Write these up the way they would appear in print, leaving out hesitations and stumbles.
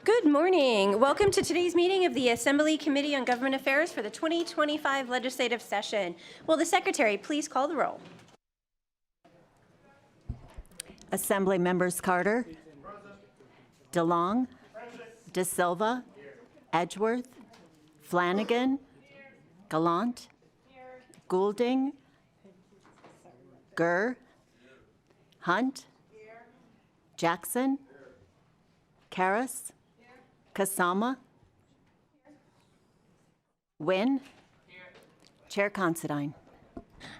Good morning. Welcome to today's meeting of the Assembly Committee on Government Affairs for the 2025 legislative session. Will the Secretary please call the roll? Assembly members Carter, DeLong, De Silva, Edgeworth, Flanagan, Gallant, Goulding, Gurr, Hunt, Jackson, Karras, Kasama, Wynn, Chair Considine.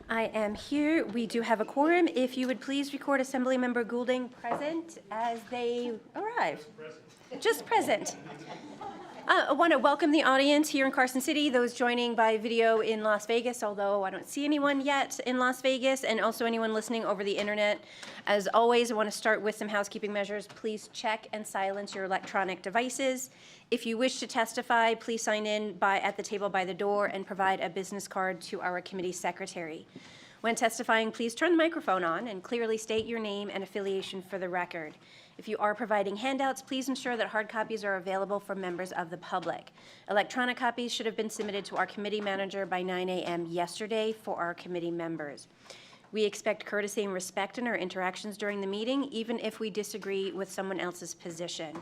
I am here. We do have a quorum. If you would please record Assembly Member Goulding present as they arrive. Just present. I want to welcome the audience here in Carson City, those joining by video in Las Vegas, although I don't see anyone yet in Las Vegas, and also anyone listening over the internet. As always, I want to start with some housekeeping measures. Please check and silence your electronic devices. If you wish to testify, please sign in at the table by the door and provide a business card to our committee secretary. When testifying, please turn the microphone on and clearly state your name and affiliation for the record. If you are providing handouts, please ensure that hard copies are available for members of the public. Electronic copies should have been submitted to our committee manager by 9 a.m. yesterday for our committee members. We expect courtesy and respect in our interactions during the meeting, even if we disagree with someone else's position.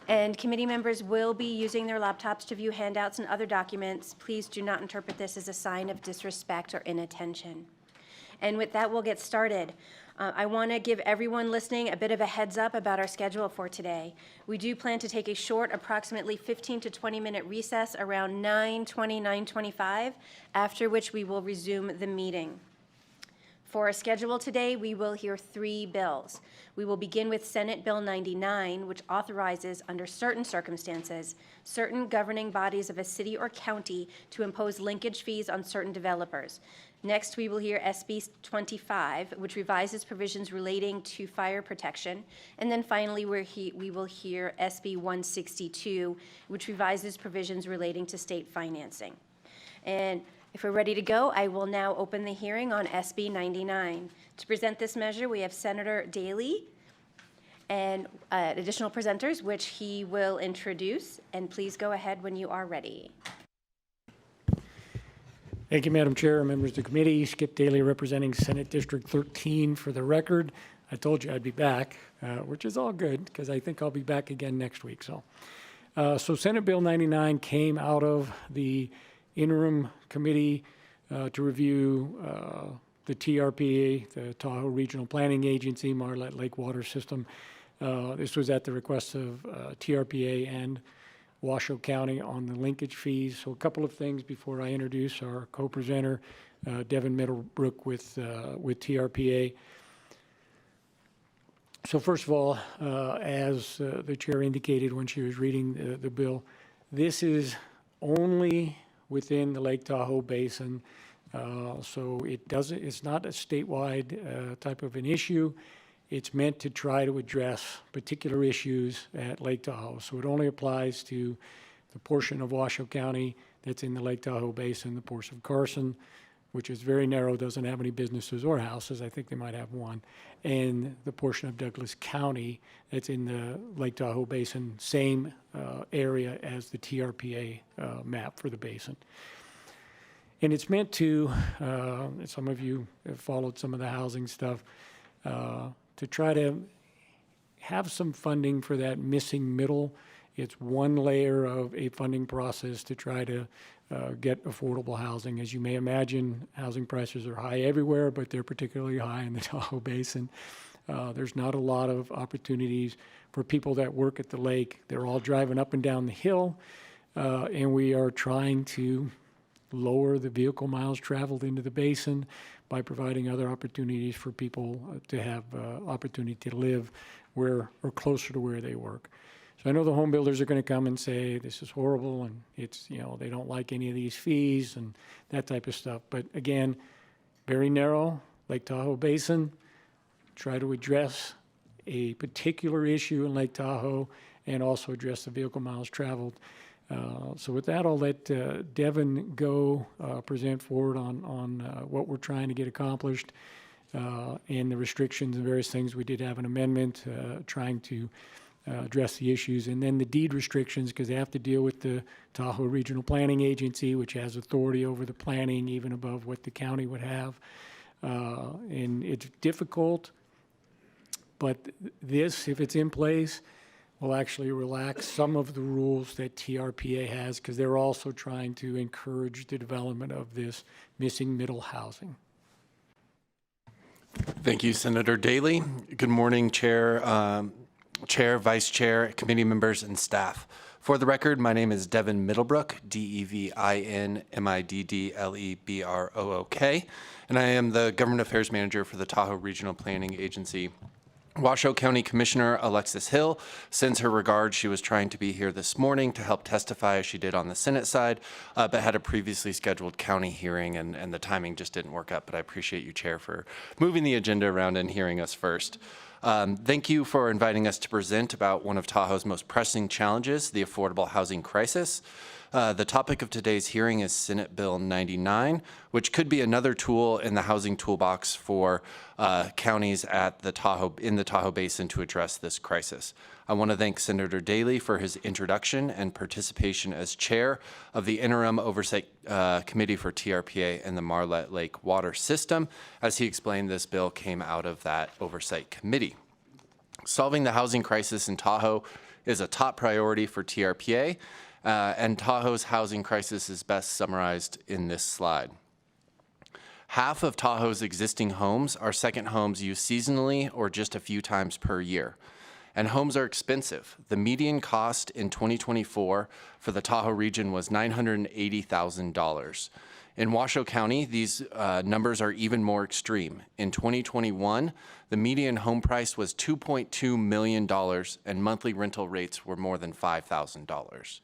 And committee members will be using their laptops to view handouts and other documents. Please do not interpret this as a sign of disrespect or inattention. And with that, we'll get started. I want to give everyone listening a bit of a heads up about our schedule for today. We do plan to take a short, approximately 15 to 20-minute recess around 9:20, 9:25, after which we will resume the meeting. For our schedule today, we will hear 3 bills. We will begin with Senate Bill 99, which authorizes, under certain circumstances, certain governing bodies of a city or county to impose linkage fees on certain developers. Next, we will hear SB 25, which revises provisions relating to fire protection. And then finally, we will hear SB 162, which revises provisions relating to state financing. And if we're ready to go, I will now open the hearing on SB 99. To present this measure, we have Senator Daly and additional presenters, which he will introduce. And please go ahead when you are ready. Thank you, Madam Chair, members of the committee. Skip Daly representing Senate District 13 for the record. I told you I'd be back, which is all good because I think I'll be back again next week. So Senate Bill 99 came out of the interim committee to review the TRPA, the Tahoe Regional Planning Agency, Marlette Lake Water System. This was at the request of TRPA and Washoe County on the linkage fees. So a couple of things before I introduce our co-presenter, Devin Middlebrook with TRPA. So first of all, as the chair indicated when she was reading the bill, this is only within the Lake Tahoe Basin. So it's not a statewide type of an issue. It's meant to try to address particular issues at Lake Tahoe. So it only applies to the portion of Washoe County that's in the Lake Tahoe Basin, the portion of Carson, which is very narrow, doesn't have any businesses or houses. I think they might have one. And the portion of Douglas County that's in the Lake Tahoe Basin, same area as the TRPA map for the basin. And it's meant to, some of you have followed some of the housing stuff, to try to have some funding for that missing middle. It's one layer of a funding process to try to get affordable housing. As you may imagine, housing prices are high everywhere, but they're particularly high in the Tahoe Basin. There's not a lot of opportunities for people that work at the lake. They're all driving up and down the hill, and we are trying to lower the vehicle miles traveled into the basin by providing other opportunities for people to have opportunity to live where or closer to where they work. So I know the home builders are going to come and say this is horrible and it's, they don't like any of these fees and that type of stuff. But again, very narrow, Lake Tahoe Basin, try to address a particular issue in Lake Tahoe and also address the vehicle miles traveled. So with that, I'll let Devin go present forward on what we're trying to get accomplished and the restrictions and various things. We did have an amendment trying to address the issues. And then the deed restrictions, because they have to deal with the Tahoe Regional Planning Agency, which has authority over the planning even above what the county would have. And it's difficult, but this, if it's in place, will actually relax some of the rules that TRPA has, because they're also trying to encourage the development of this missing middle housing. Thank you, Senator Daly. Good morning, Chair, Vice Chair, committee members, and staff. For the record, my name is Devin Middlebrook, DEVIN and I am the Government Affairs Manager for the Tahoe Regional Planning Agency. Washoe County Commissioner Alexis Hill sends her regards. She was trying to be here this morning to help testify as she did on the Senate side, but had a previously scheduled county hearing, and the timing just didn't work out. But I appreciate you, Chair, for moving the agenda around and hearing us first. Thank you for inviting us to present about one of Tahoe's most pressing challenges, the affordable housing crisis. The topic of today's hearing is Senate Bill 99, which could be another tool in the housing toolbox for counties in the Tahoe Basin to address this crisis. I want to thank Senator Daly for his introduction and participation as chair of the Interim Oversight Committee for TRPA and the Marlette Lake Water System. As he explained, this bill came out of that oversight committee. Solving the housing crisis in Tahoe is a top priority for TRPA. And Tahoe's housing crisis is best summarized in this slide. Half of Tahoe's existing homes are second homes used seasonally or just a few times per year. And homes are expensive. The median cost in 2024 for the Tahoe region was $980,000. In Washoe County, these numbers are even more extreme. In 2021, the median home price was $2.2 million and monthly rental rates were more than $5,000.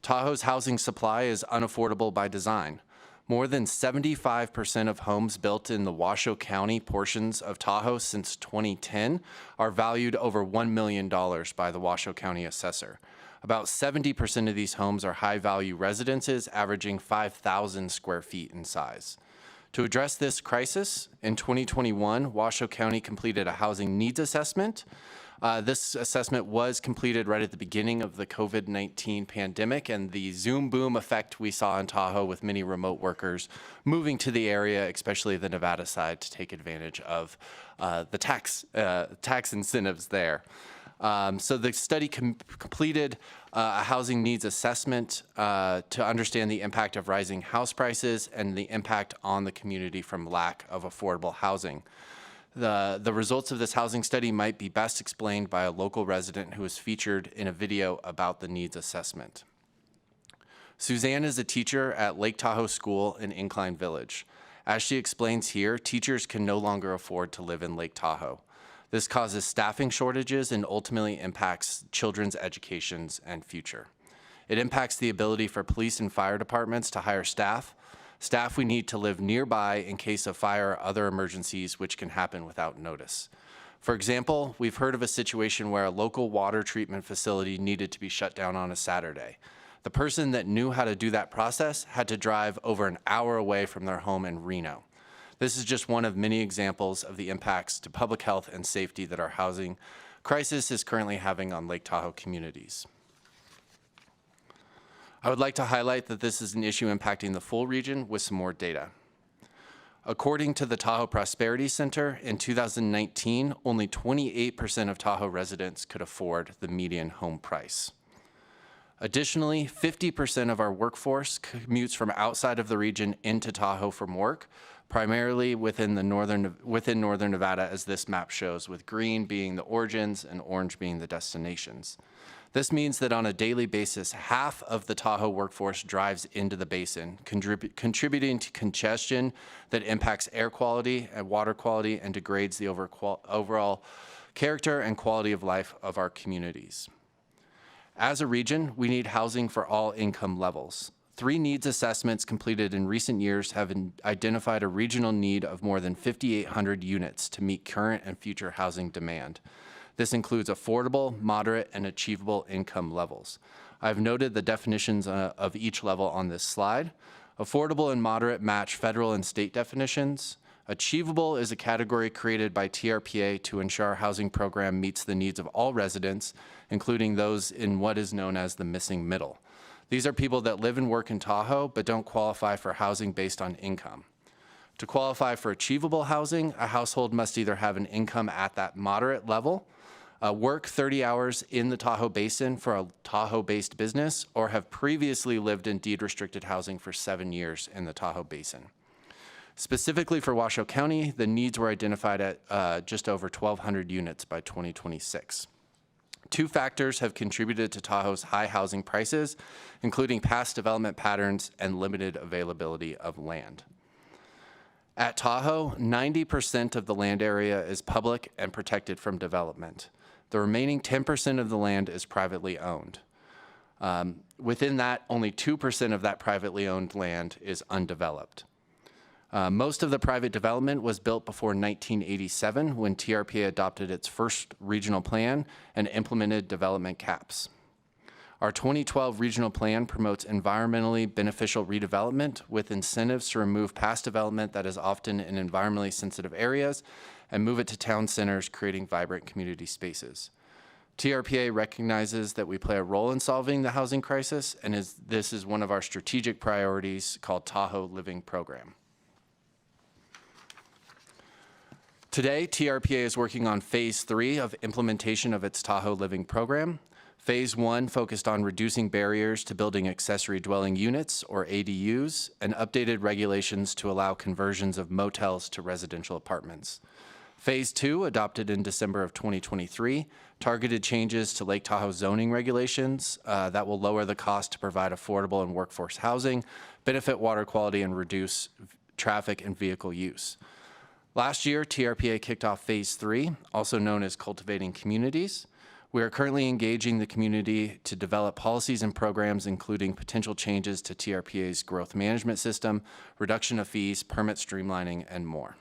Tahoe's housing supply is unaffordable by design. More than 75% of homes built in the Washoe County portions of Tahoe since 2010 are valued over $1 million by the Washoe County assessor. About 70% of these homes are high-value residences averaging 5,000 square feet in size. To address this crisis, in 2021, Washoe County completed a housing needs assessment. This assessment was completed right at the beginning of the COVID-19 pandemic and the Zoom boom effect we saw in Tahoe with many remote workers moving to the area, especially the Nevada side, to take advantage of the tax incentives there. So the study completed a housing needs assessment to understand the impact of rising house prices and the impact on the community from lack of affordable housing. The results of this housing study might be best explained by a local resident who was featured in a video about the needs assessment. Suzanne is a teacher at Lake Tahoe School in Incline Village. As she explains here, teachers can no longer afford to live in Lake Tahoe. This causes staffing shortages and ultimately impacts children's educations and future. It impacts the ability for police and fire departments to hire staff we need to live nearby in case of fire or other emergencies which can happen without notice. For example, we've heard of a situation where a local water treatment facility needed to be shut down on a Saturday. The person that knew how to do that process had to drive over an hour away from their home in Reno. This is just one of many examples of the impacts to public health and safety that our housing crisis is currently having on Lake Tahoe communities. I would like to highlight that this is an issue impacting the full region with some more data. According to the Tahoe Prosperity Center, in 2019, only 28% of Tahoe residents could afford the median home price. Additionally, 50% of our workforce commutes from outside of the region into Tahoe from work, primarily within northern Nevada, as this map shows, with green being the origins and orange being the destinations. This means that on a daily basis, half of the Tahoe workforce drives into the basin, contributing to congestion that impacts air quality and water quality and degrades the overall character and quality of life of our communities. As a region, we need housing for all income levels. 3 needs assessments completed in recent years have identified a regional need of more than 5,800 units to meet current and future housing demand. This includes affordable, moderate, and achievable income levels. I've noted the definitions of each level on this slide. Affordable and moderate match federal and state definitions. Achievable is a category created by TRPA to ensure our housing program meets the needs of all residents, including those in what is known as the missing middle. These are people that live and work in Tahoe but don't qualify for housing based on income. To qualify for achievable housing, a household must either have an income at that moderate level, work 30 hours in the Tahoe Basin for a Tahoe-based business, or have previously lived in deed-restricted housing for 7 years in the Tahoe Basin. Specifically for Washoe County, the needs were identified at just over 1,200 units by 2026. Two factors have contributed to Tahoe's high housing prices, including past development patterns and limited availability of land. At Tahoe, 90% of the land area is public and protected from development. The remaining 10% of the land is privately owned. Within that, only 2% of that privately owned land is undeveloped. Most of the private development was built before 1987, when TRPA adopted its first regional plan and implemented development caps. Our 2012 regional plan promotes environmentally beneficial redevelopment with incentives to remove past development that is often in environmentally sensitive areas and move it to town centers, creating vibrant community spaces. TRPA recognizes that we play a role in solving the housing crisis, and this is one of our strategic priorities called Tahoe Living Program. Today, TRPA is working on Phase 3 of implementation of its Tahoe Living Program. Phase 1 focused on reducing barriers to building accessory dwelling units, or ADUs, and updated regulations to allow conversions of motels to residential apartments. Phase 2, adopted in December of 2023, targeted changes to Lake Tahoe zoning regulations that will lower the cost to provide affordable and workforce housing, benefit water quality, and reduce traffic and vehicle use. Last year, TRPA kicked off Phase 3, also known as Cultivating Communities. We are currently engaging the community to develop policies and programs, including potential changes to TRPA's growth management system, reduction of fees, permit streamlining, and more.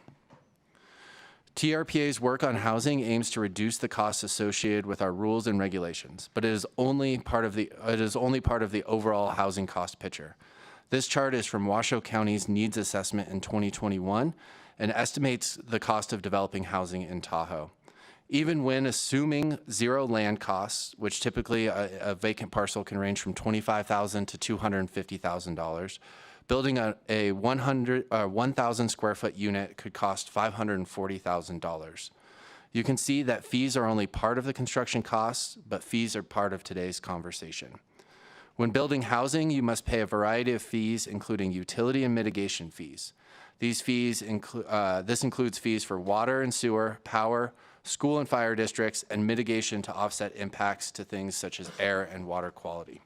TRPA's work on housing aims to reduce the costs associated with our rules and regulations, but it is only part of the overall housing cost picture. This chart is from Washoe County's needs assessment in 2021 and estimates the cost of developing housing in Tahoe. Even when assuming zero land costs, which typically a vacant parcel can range from $25,000 to $250,000, building a 1,000 square foot unit could cost $540,000. You can see that fees are only part of the construction costs, but fees are part of today's conversation. When building housing, you must pay a variety of fees, including utility and mitigation fees. These fees this includes fees for water and sewer, power, school and fire districts, and mitigation to offset impacts to things such as air and water quality.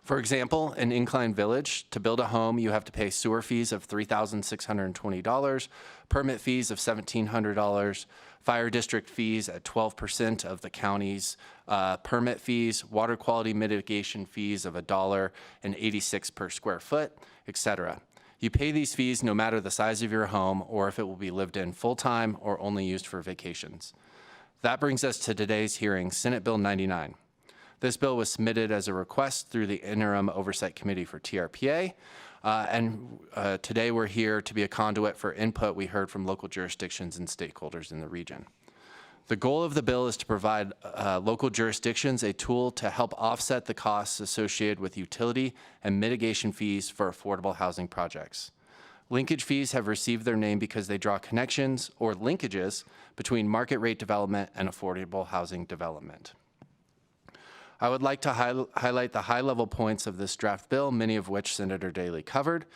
For example, in Incline Village, to build a home, you have to pay sewer fees of $3,620, permit fees of $1,700, fire district fees at 12% of the county's permit fees, water quality mitigation fees of $1.86 per square foot, etc. You pay these fees no matter the size of your home or if it will be lived in full-time or only used for vacations. That brings us to today's hearing, Senate Bill 99. This bill was submitted as a request through the Interim Oversight Committee for TRPA, and today we're here to be a conduit for input we heard from local jurisdictions and stakeholders in the region. The goal of the bill is to provide local jurisdictions a tool to help offset the costs associated with utility and mitigation fees for affordable housing projects. Linkage fees have received their name because they draw connections or linkages between market rate development and affordable housing development. I would like to highlight the high-level points of this draft bill, many of which Senator Daley covered.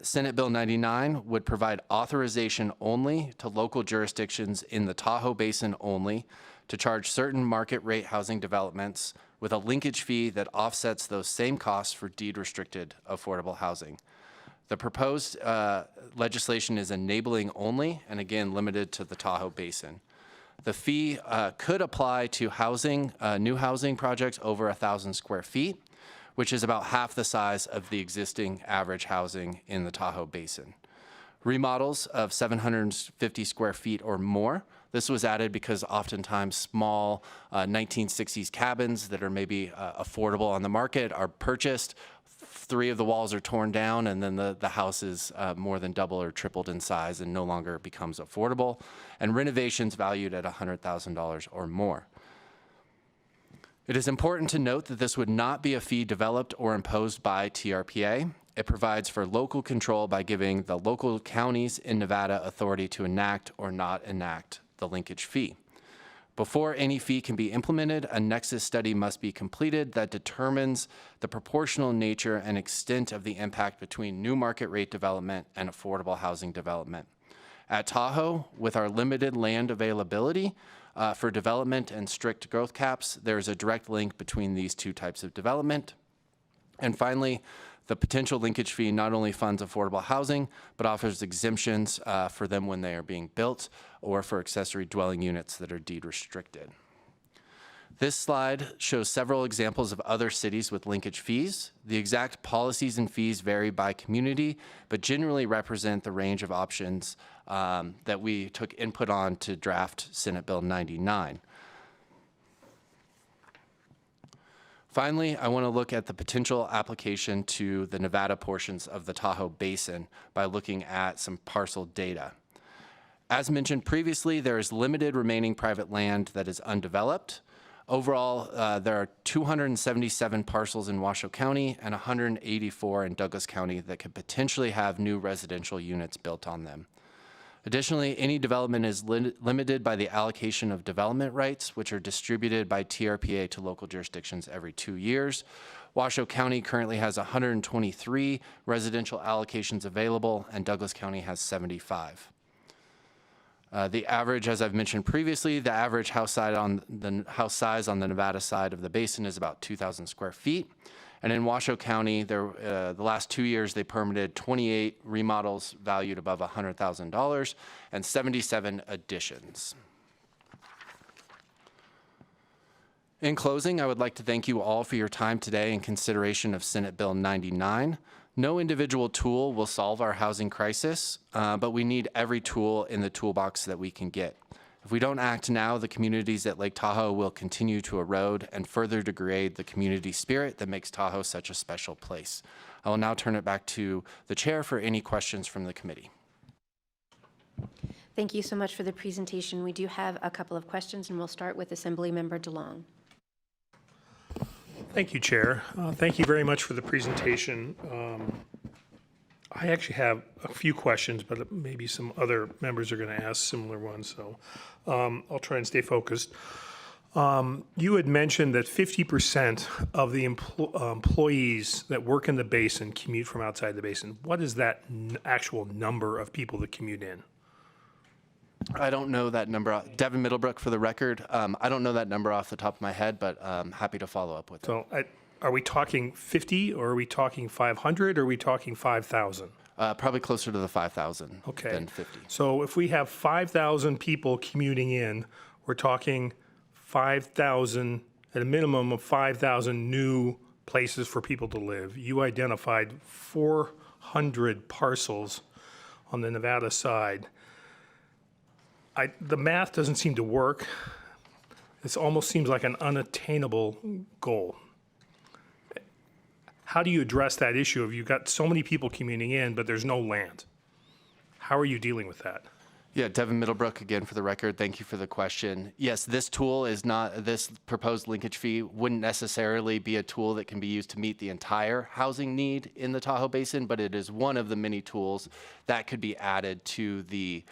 Senate Bill 99 would provide authorization only to local jurisdictions in the Tahoe Basin only to charge certain market rate housing developments with a linkage fee that offsets those same costs for deed-restricted affordable housing. The proposed legislation is enabling only, and again, limited to the Tahoe Basin. The fee could apply to housing, new housing projects over 1,000 square feet, which is about half the size of the existing average housing in the Tahoe Basin. Remodels of 750 square feet or more. This was added because oftentimes small 1960s cabins that are maybe affordable on the market are purchased 3 of the walls are torn down, and then the house is more than double or tripled in size and no longer becomes affordable, and renovations valued at $100,000 or more. It is important to note that this would not be a fee developed or imposed by TRPA. It provides for local control by giving the local counties in Nevada authority to enact or not enact the linkage fee. Before any fee can be implemented, a nexus study must be completed that determines the proportional nature and extent of the impact between new market rate development and affordable housing development. At Tahoe, with our limited land availability for development and strict growth caps, there is a direct link between these two types of development. And finally, the potential linkage fee not only funds affordable housing, but offers exemptions for them when they are being built or for accessory dwelling units that are deed restricted. This slide shows several examples of other cities with linkage fees. The exact policies and fees vary by community, but generally represent the range of options that we took input on to draft Senate Bill 99. Finally, I want to look at the potential application to the Nevada portions of the Tahoe Basin by looking at some parcel data. As mentioned previously, there is limited remaining private land that is undeveloped. Overall, there are 277 parcels in Washoe County and 184 in Douglas County that could potentially have new residential units built on them. Additionally, any development is limited by the allocation of development rights, which are distributed by TRPA to local jurisdictions every 2 years. Washoe County currently has 123 residential allocations available, and Douglas County has 75. The average, as I've mentioned previously, the average house size on the Nevada side of the basin is about 2,000 square feet. And in Washoe County, the last 2 years, they permitted 28 remodels valued above $100,000 and 77 additions. In closing, I would like to thank you all for your time today in consideration of Senate Bill 99. No individual tool will solve our housing crisis, but we need every tool in the toolbox that we can get. If we don't act now, the communities at Lake Tahoe will continue to erode and further degrade the community spirit that makes Tahoe such a special place. I will now turn it back to the chair for any questions from the committee. Thank you so much for the presentation. We do have a couple of questions, and we'll start with Assemblymember DeLong. Thank you, Chair. Thank you very much for the presentation. I actually have a few questions, but maybe some other members are going to ask similar ones, so I'll try and stay focused. You had mentioned that 50% of the employees that work in the basin commute from outside the basin. What is that actual number of people that commute in? I don't know that number. Devin Middlebrook, for the record. I don't know that number off the top of my head, but I'm happy to follow up with it. So are we talking 50, or are we talking 500, or are we talking 5,000? Probably closer to the 5,000 than 50. So if we have 5,000 people commuting in, we're talking 5,000, at a minimum of 5,000 new places for people to live. You identified 400 parcels on the Nevada side. The math doesn't seem to work. It almost seems like an unattainable goal. How do you address that issue of you've got so many people commuting in, but there's no land? How are you dealing with that? Yeah, Devin Middlebrook, again, for the record, thank you for the question. Yes, this tool is not, this proposed linkage fee wouldn't necessarily be a tool that can be used to meet the entire housing need in the Tahoe Basin, but it is one of the many tools that could be added to the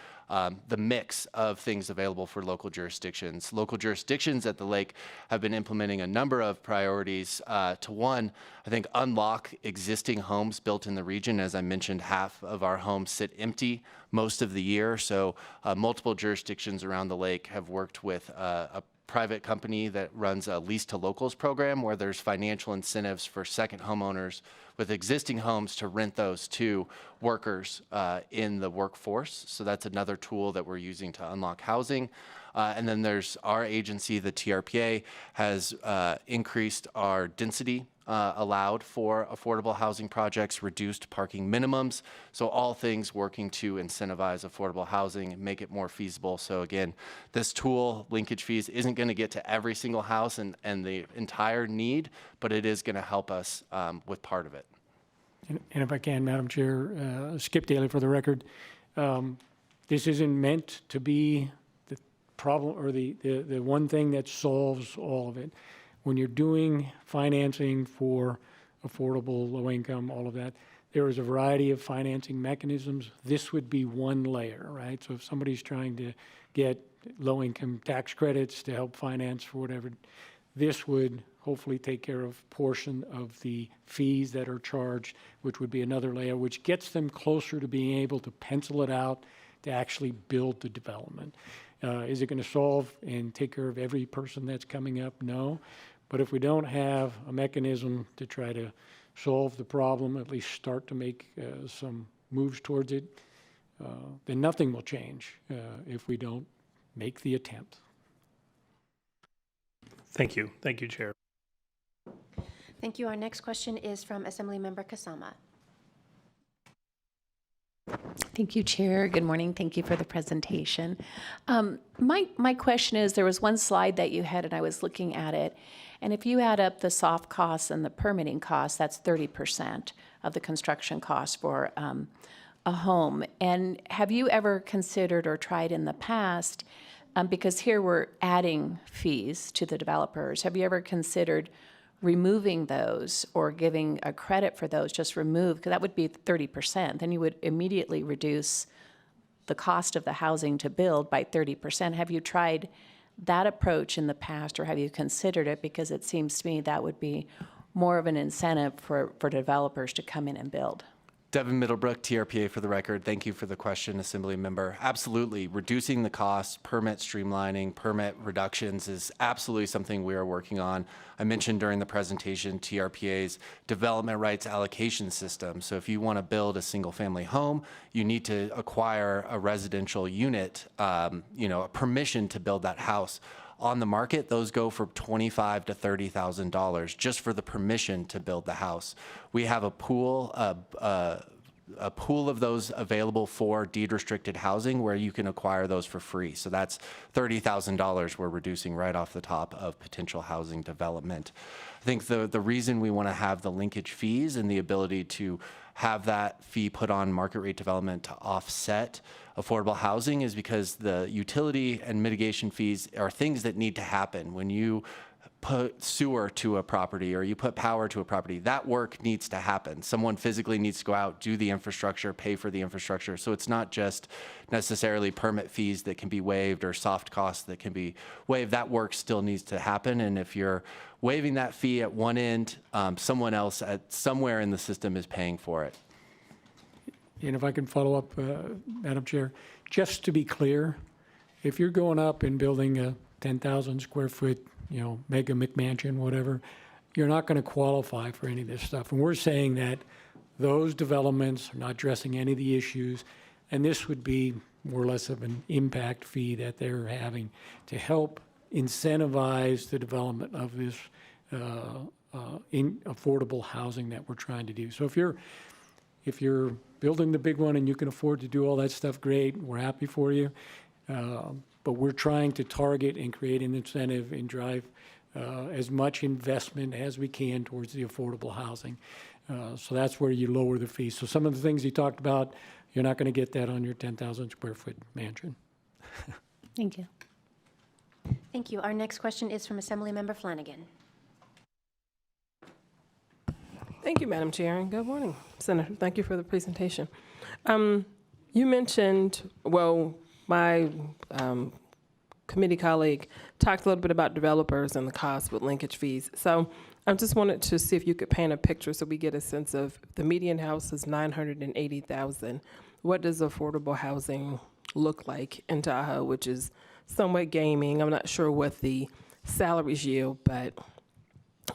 mix of things available for local jurisdictions. Local jurisdictions at the lake have been implementing a number of priorities to, one, I think, unlock existing homes built in the region. As I mentioned, half of our homes sit empty most of the year. So multiple jurisdictions around the lake have worked with a private company that runs a lease to locals program where there's financial incentives for second homeowners with existing homes to rent those to workers in the workforce. So that's another tool that we're using to unlock housing. And then there's our agency, the TRPA, has increased our density allowed for affordable housing projects, reduced parking minimums. So all things working to incentivize affordable housing and make it more feasible. So again, this tool, linkage fees, isn't going to get to every single house and the entire need, but it is going to help us with part of it. And if I can, Madam Chair, Skip Daly for the record, this isn't meant to be the problem or the one thing that solves all of it. When you're doing financing for affordable, low income, all of that, there is a variety of financing mechanisms. This would be one layer, right? So if somebody's trying to get low income tax credits to help finance for whatever, this would hopefully take care of portion of the fees that are charged, which would be another layer, which gets them closer to being able to pencil it out to actually build the development. Is it going to solve and take care of every person that's coming up? No. But if we don't have a mechanism to try to solve the problem, at least start to make some moves towards it, then nothing will change if we don't make the attempt. Thank you. Thank you, Chair. Thank you. Our next question is from Assemblymember Kasama. Thank you, Chair. Good morning. Thank you for the presentation. My question is, there was one slide that you had, and I was looking at it, and if you add up the soft costs and the permitting costs, that's 30% of the construction costs for a home. And have you ever considered or tried in the past, because here we're adding fees to the developers, have you ever considered removing those or giving a credit for those, just remove, because that would be 30%. Then you would immediately reduce the cost of the housing to build by 30%. Have you tried that approach in the past, or have you considered it? Because it seems to me that would be more of an incentive for developers to come in and build. Devin Middlebrook, TRPA for the record. Thank you for the question, Assembly Member. Absolutely. Reducing the costs, permit streamlining, permit reductions is absolutely something we are working on. I mentioned during the presentation TRPA's development rights allocation system. So if you want to build a single family home, you need to acquire a residential unit, a permission to build that house. On the market, those go for $25,000 to $30,000 just for the permission to build the house. We have a pool of those available for deed-restricted housing where you can acquire those for free. So that's $30,000 we're reducing right off the top of potential housing development. I think the reason we want to have the linkage fees and the ability to have that fee put on market rate development to offset affordable housing is because the utility and mitigation fees are things that need to happen. When you put sewer to a property or you put power to a property, that work needs to happen. Someone physically needs to go out, do the infrastructure, pay for the infrastructure. So it's not just necessarily permit fees that can be waived or soft costs that can be waived. That work still needs to happen. And if you're waiving that fee at one end, someone else at somewhere in the system is paying for it. And if I can follow up, Madam Chair, just to be clear, if you're going up and building a 10,000 square foot, mega McMansion, whatever, you're not going to qualify for any of this stuff. And we're saying that those developments are not addressing any of the issues, and this would be more or less of an impact fee that they're having to help incentivize the development of this in affordable housing that we're trying to do. So if you're building the big one and you can afford to do all that stuff, great, we're happy for you. But we're trying to target and create an incentive and drive as much investment as we can towards the affordable housing. So that's where you lower the fees. So some of the things you talked about, you're not going to get that on your 10,000 square foot mansion. Thank you. Thank you. Our next question is from Assemblymember Flanagan. Thank you, Madam Chair, and good morning, Senator. Thank you for the presentation. You mentioned, my committee colleague talked a little bit about developers and the cost with linkage fees. So I just wanted to see if you could paint a picture so we get a sense of the median house is $980,000. What does affordable housing look like in Tahoe, which is somewhat gaming? I'm not sure what the salaries yield, but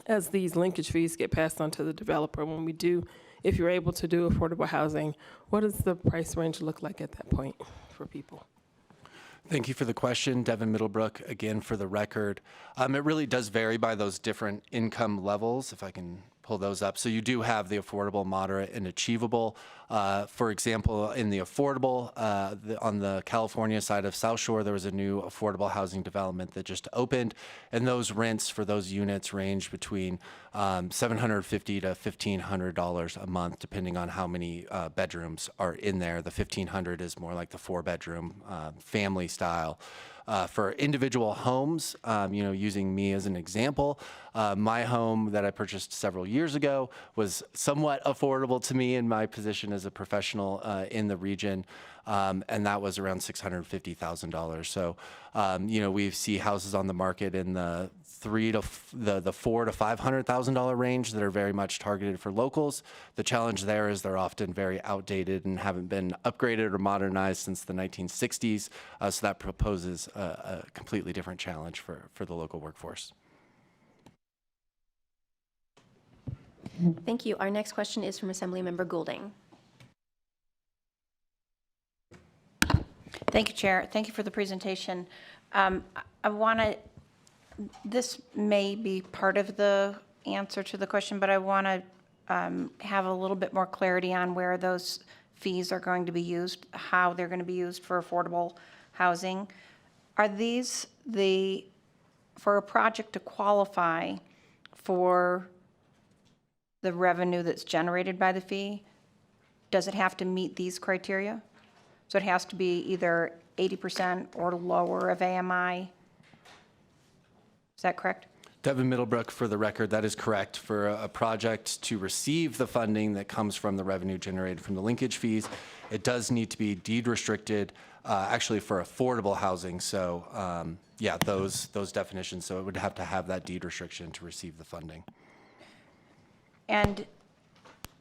as these linkage fees get passed on to the developer, if you're able to do affordable housing, what does the price range look like at that point for people? Thank you for the question, Devin Middlebrook, again for the record. It really does vary by those different income levels. If I can pull those up. So you do have the affordable, moderate, and achievable. For example, in the affordable, on the California side of South Shore, there was a new affordable housing development that just opened, and those rents for those units range between $750 to $1,500 a month, depending on how many bedrooms are in there. The $1,500 is more like the 4-bedroom family style. For individual homes, using me as an example, my home that I purchased several years ago was somewhat affordable to me in my position as a professional in the region, and that was around $650,000. So, we see houses on the market in the $400,000 to $500,000 range that are very much targeted for locals. The challenge there is they're often very outdated and haven't been upgraded or modernized since the 1960s. So that proposes a completely different challenge for the local workforce. Thank you. Our next question is from Assemblymember Goulding. Thank you, Chair. Thank you for the presentation. This may be part of the answer to the question, but I want to have a little bit more clarity on where those fees are going to be used, how they're going to be used for affordable housing. Are these for a project to qualify for the revenue that's generated by the fee, does it have to meet these criteria? So it has to be either 80% or lower of AMI? Is that correct? Devin Middlebrook, for the record, that is correct. For a project to receive the funding that comes from the revenue generated from the linkage fees, it does need to be deed restricted, actually for affordable housing. So those definitions. So it would have to have that deed restriction to receive the funding. And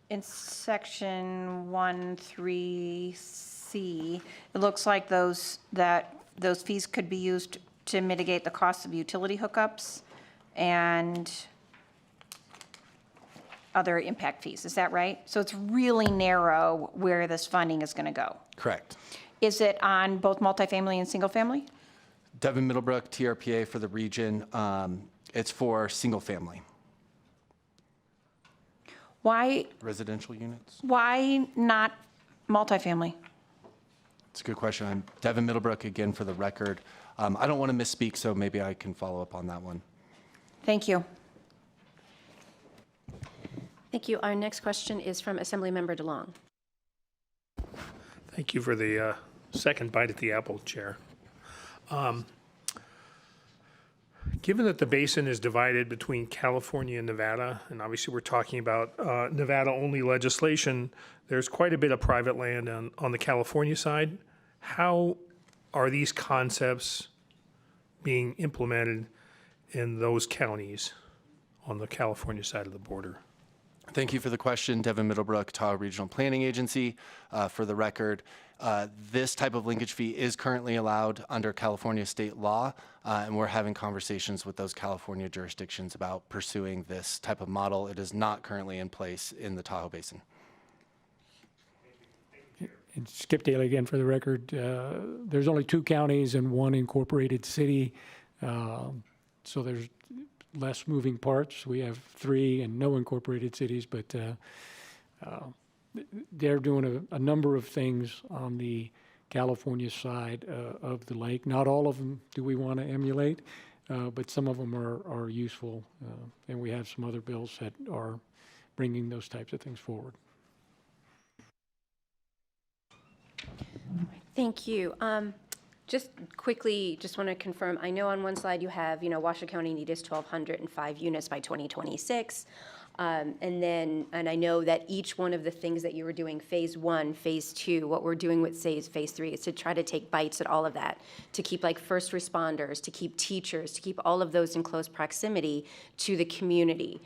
in section 1.3c, it looks like those fees could be used to mitigate the cost of utility hookups and other impact fees. Is that right? So it's really narrow where this funding is going to go. Correct. Is it on both multifamily and single family? Devin Middlebrook, TRPA for the region. It's for single family. Why Residential units? Why not multifamily? It's a good question. I'm Devin Middlebrook again for the record. I don't want to misspeak, so maybe I can follow up on that one. Thank you. Thank you. Our next question is from Assemblymember DeLong. Thank you for the second bite at the apple, Chair. Given that the basin is divided between California and Nevada, and obviously we're talking about Nevada-only legislation, there's quite a bit of private land on the California side. How are these concepts being implemented in those counties on the California side of the border? Thank you for the question, Devin Middlebrook, Tahoe Regional Planning Agency. For the record, this type of linkage fee is currently allowed under California state law, and we're having conversations with those California jurisdictions about pursuing this type of model. It is not currently in place in the Tahoe Basin. And Skip Daly again for the record. There's only 2 counties and 1 incorporated city, so there's less moving parts. We have 3 and no incorporated cities, but they're doing a number of things on the California side of the lake. Not all of them do we want to emulate, but some of them are useful, and we have some other bills that are bringing those types of things forward. Thank you. Just quickly, just want to confirm, I know on one slide you have, Washoe County needs 1,205 units by 2026. And I know that each one of the things that you were doing, phase 1, phase 2, what we're doing with phase 3 is to try to take bites at all of that, to keep like first responders, to keep teachers, to keep all of those in close proximity to the community.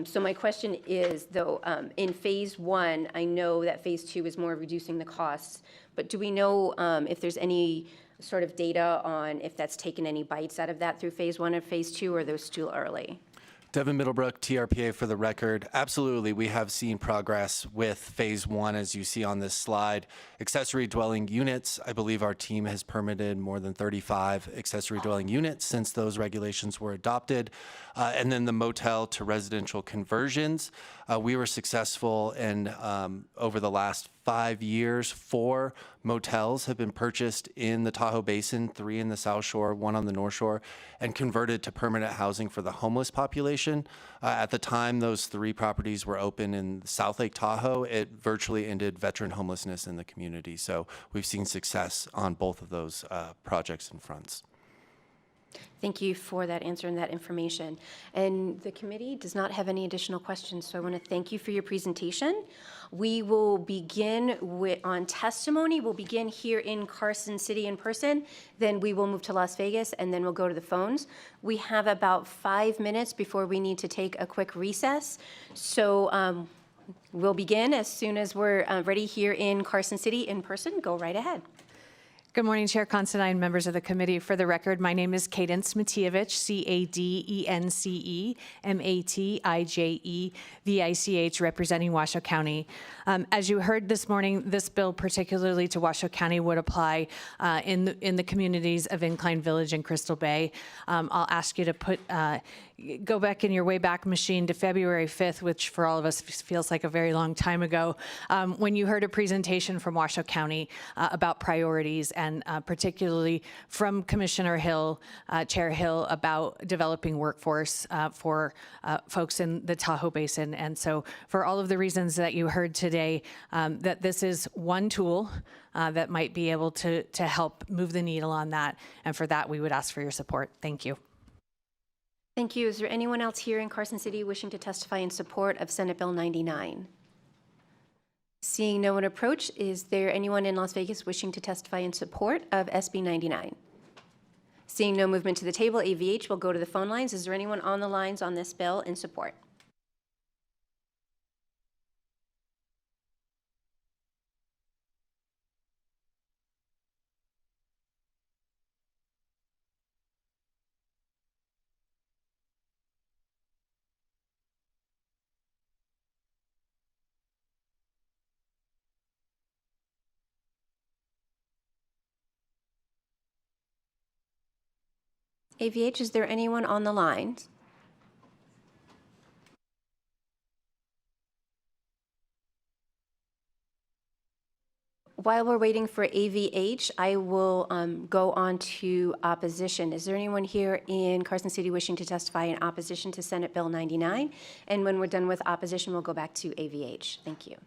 So my question is, though, in phase 1, I know that phase 2 is more reducing the costs, but do we know if there's any sort of data on if that's taken any bites out of that through phase 1 or phase 2, or are those still early? Devin Middlebrook, TRPA for the record. Absolutely, we have seen progress with phase one, as you see on this slide. Accessory dwelling units, I believe our team has permitted more than 35 accessory dwelling units since those regulations were adopted. And then the motel to residential conversions. We were successful in, over the last 5 years, 4 motels have been purchased in the Tahoe Basin, 3 in the South Shore, 1 on the North Shore, and converted to permanent housing for the homeless population. At the time those 3 properties were open in South Lake Tahoe, it virtually ended veteran homelessness in the community. So we've seen success on both of those projects and fronts. Thank you for that answer and that information. And the committee does not have any additional questions, so I want to thank you for your presentation. We will begin on testimony. We'll begin here in Carson City in person, then we will move to Las Vegas, and then we'll go to the phones. We have about 5 minutes before we need to take a quick recess. So we'll begin as soon as we're ready here in Carson City in person. Go right ahead. Good morning, Chair Considine, members of the committee. For the record, my name is Cadence Matievich, C-A-D-E-N-C-E-M-A-T-I-J-E-V-I-C-H, representing Washoe County. As you heard this morning, this bill particularly to Washoe County would apply in the communities of Incline Village and Crystal Bay. I'll ask you to go back in your Wayback Machine to February 5th, which for all of us feels like a very long time ago, when you heard a presentation from Washoe County about priorities, and particularly from Commissioner Hill, Chair Hill, about developing workforce for folks in the Tahoe Basin. And so for all of the reasons that you heard today, that this is one tool that might be able to help move the needle on that. And for that, we would ask for your support. Thank you. Thank you. Is there anyone else here in Carson City wishing to testify in support of Senate Bill 99? Seeing no one approach, is there anyone in Las Vegas wishing to testify in support of SB 99? Seeing no movement to the table, AVH will go to the phone lines. Is there anyone on the lines on this bill in support? AVH, is there anyone on the lines? While we're waiting for AVH, I will go on to opposition. Is there anyone here in Carson City wishing to testify in opposition to Senate Bill 99? And when we're done with opposition, we'll go back to AVH. Thank you.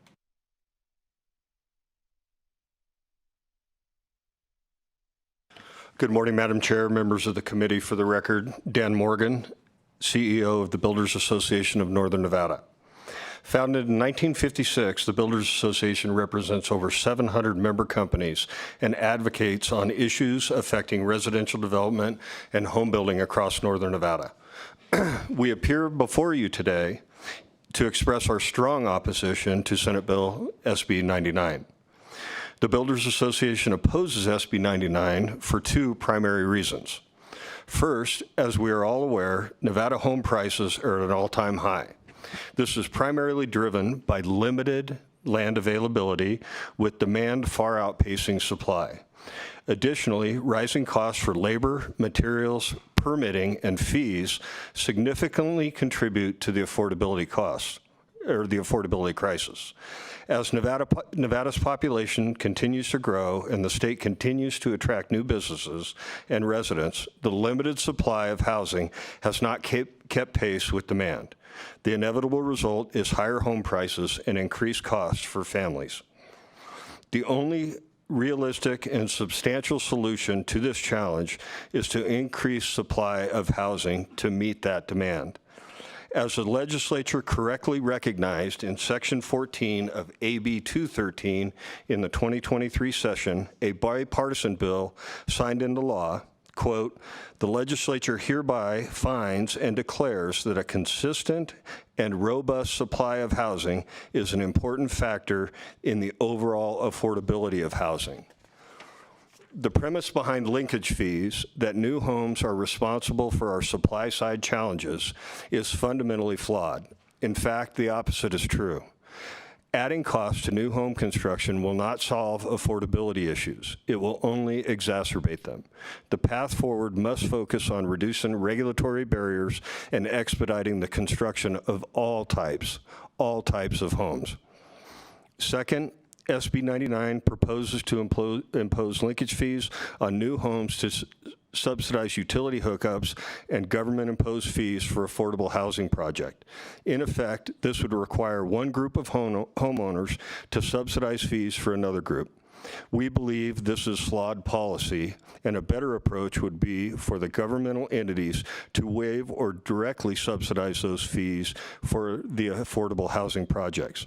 Good morning, Madam Chair, members of the committee. For the record, Dan Morgan, CEO of the Builders Association of Northern Nevada. Founded in 1956, the Builders Association represents over 700 member companies and advocates on issues affecting residential development and home building across Northern Nevada. We appear before you today to express our strong opposition to Senate Bill SB 99. The Builders Association opposes SB 99 for 2 primary reasons. First, as we are all aware, Nevada home prices are at an all-time high. This is primarily driven by limited land availability, with demand far outpacing supply. Additionally, rising costs for labor, materials, permitting, and fees significantly contribute to the affordability costs, or the affordability crisis. As Nevada's population continues to grow and the state continues to attract new businesses and residents, the limited supply of housing has not kept pace with demand. The inevitable result is higher home prices and increased costs for families. The only realistic and substantial solution to this challenge is to increase supply of housing to meet that demand. As the legislature correctly recognized in Section 14 of AB 213 in the 2023 session, a bipartisan bill signed into law, quote, "The legislature hereby finds and declares that a consistent and robust supply of housing is an important factor in the overall affordability of housing." The premise behind linkage fees, that new homes are responsible for our supply side challenges, is fundamentally flawed. In fact, the opposite is true. Adding costs to new home construction will not solve affordability issues. It will only exacerbate them. The path forward must focus on reducing regulatory barriers and expediting the construction of all types of homes. Second, SB 99 proposes to impose linkage fees on new homes to subsidize utility hookups and government-imposed fees for affordable housing project. In effect, this would require one group of homeowners to subsidize fees for another group. We believe this is flawed policy, and a better approach would be for the governmental entities to waive or directly subsidize those fees for the affordable housing projects.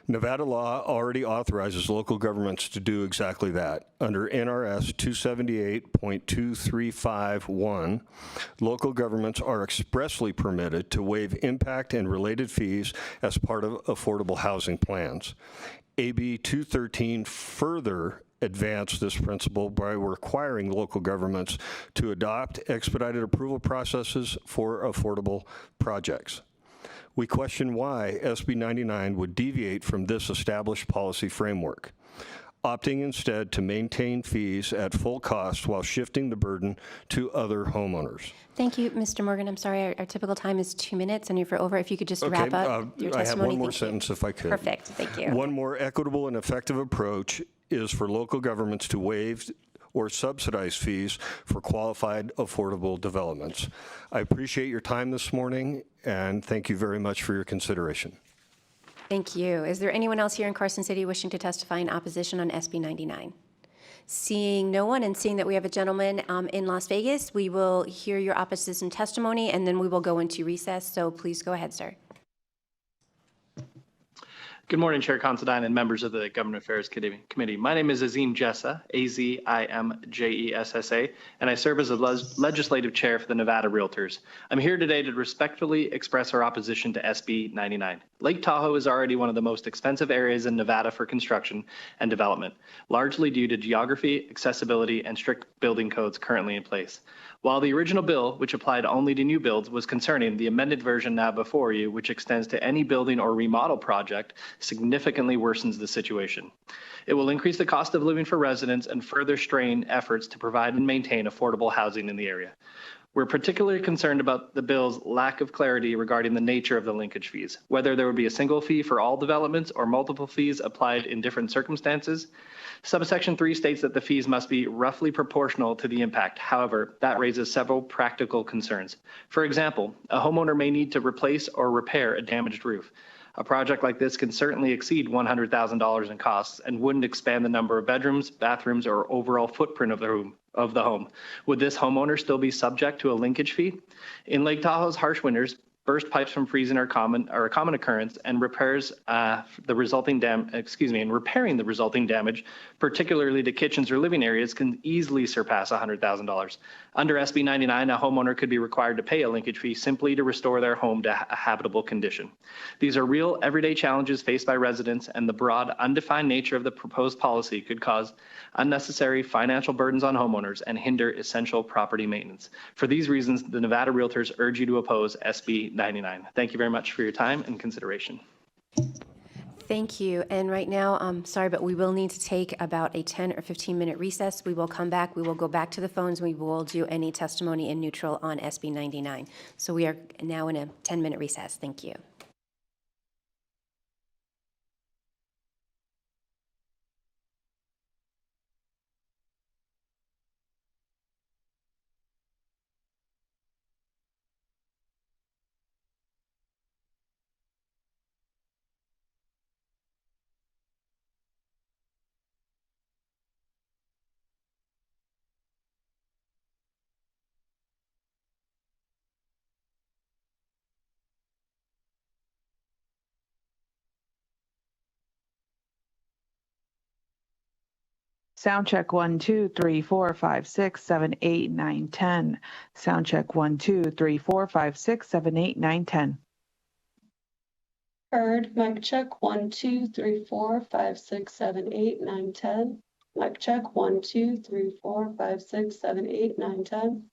Nevada law already authorizes local governments to do exactly that. Under NRS 278.2351, local governments are expressly permitted to waive impact and related fees as part of affordable housing plans. AB 213 further advanced this principle by requiring local governments to adopt expedited approval processes for affordable projects. We question why SB 99 would deviate from this established policy framework, opting instead to maintain fees at full cost while shifting the burden to other homeowners. Thank you, Mr. Morgan. I'm sorry, our typical time is 2 minutes, and if you're over, if you could just wrap up your testimony. I have one more Thank you. sentence if I could. Perfect, thank you. One more equitable and effective approach is for local governments to waive or subsidize fees for qualified affordable developments. I appreciate your time this morning, and thank you very much for your consideration. Thank you. Is there anyone else here in Carson City wishing to testify in opposition on SB 99? Seeing no one and seeing that we have a gentleman in Las Vegas, we will hear your opposition testimony, and then we will go into recess. So please go ahead, sir. Good morning, Chair Considine and members of the Government Affairs Committee. My name is Azim Jessa, Azimjessa, and I serve as a legislative chair for the Nevada Realtors. I'm here today to respectfully express our opposition to SB 99. Lake Tahoe is already one of the most expensive areas in Nevada for construction and development, largely due to geography, accessibility, and strict building codes currently in place. While the original bill, which applied only to new builds, was concerning, the amended version now before you, which extends to any building or remodel project, significantly worsens the situation. It will increase the cost of living for residents and further strain efforts to provide and maintain affordable housing in the area. We're particularly concerned about the bill's lack of clarity regarding the nature of the linkage fees, whether there would be a single fee for all developments or multiple fees applied in different circumstances. Subsection 3 states that the fees must be roughly proportional to the impact. However, that raises several practical concerns. For example, a homeowner may need to replace or repair a damaged roof. A project like this can certainly exceed $100,000 in costs and wouldn't expand the number of bedrooms, bathrooms, or overall footprint of the home. Would this homeowner still be subject to a linkage fee? In Lake Tahoe's harsh winters, burst pipes from freezing are a common occurrence, and repairing the resulting damage, particularly to kitchens or living areas, can easily surpass $100,000. Under SB 99, a homeowner could be required to pay a linkage fee simply to restore their home to a habitable condition. These are real everyday challenges faced by residents, and the broad, undefined nature of the proposed policy could cause unnecessary financial burdens on homeowners and hinder essential property maintenance. For these reasons, the Nevada Realtors urge you to oppose SB 99. Thank you very much for your time and consideration. Thank you. And right now, I'm sorry, but we will need to take about a 10 or 15-minute recess. We will come back. We will go back to the phones. We will do any testimony in neutral on SB 99. So we are now in a 10-minute recess. Thank you. Sound check 1, 2, 3, 4, 5, 6, 7, 8, 9, 10. Sound check 1, 2, 3, 4, 5, 6, 7, 8, 9, 10. Heard. Mic check 1, 2, 3, 4, 5, 6, 7, 8, 9, 10. Mic check, 1, 2, 3, 4, 5, 6, 7, 8, 9, 10.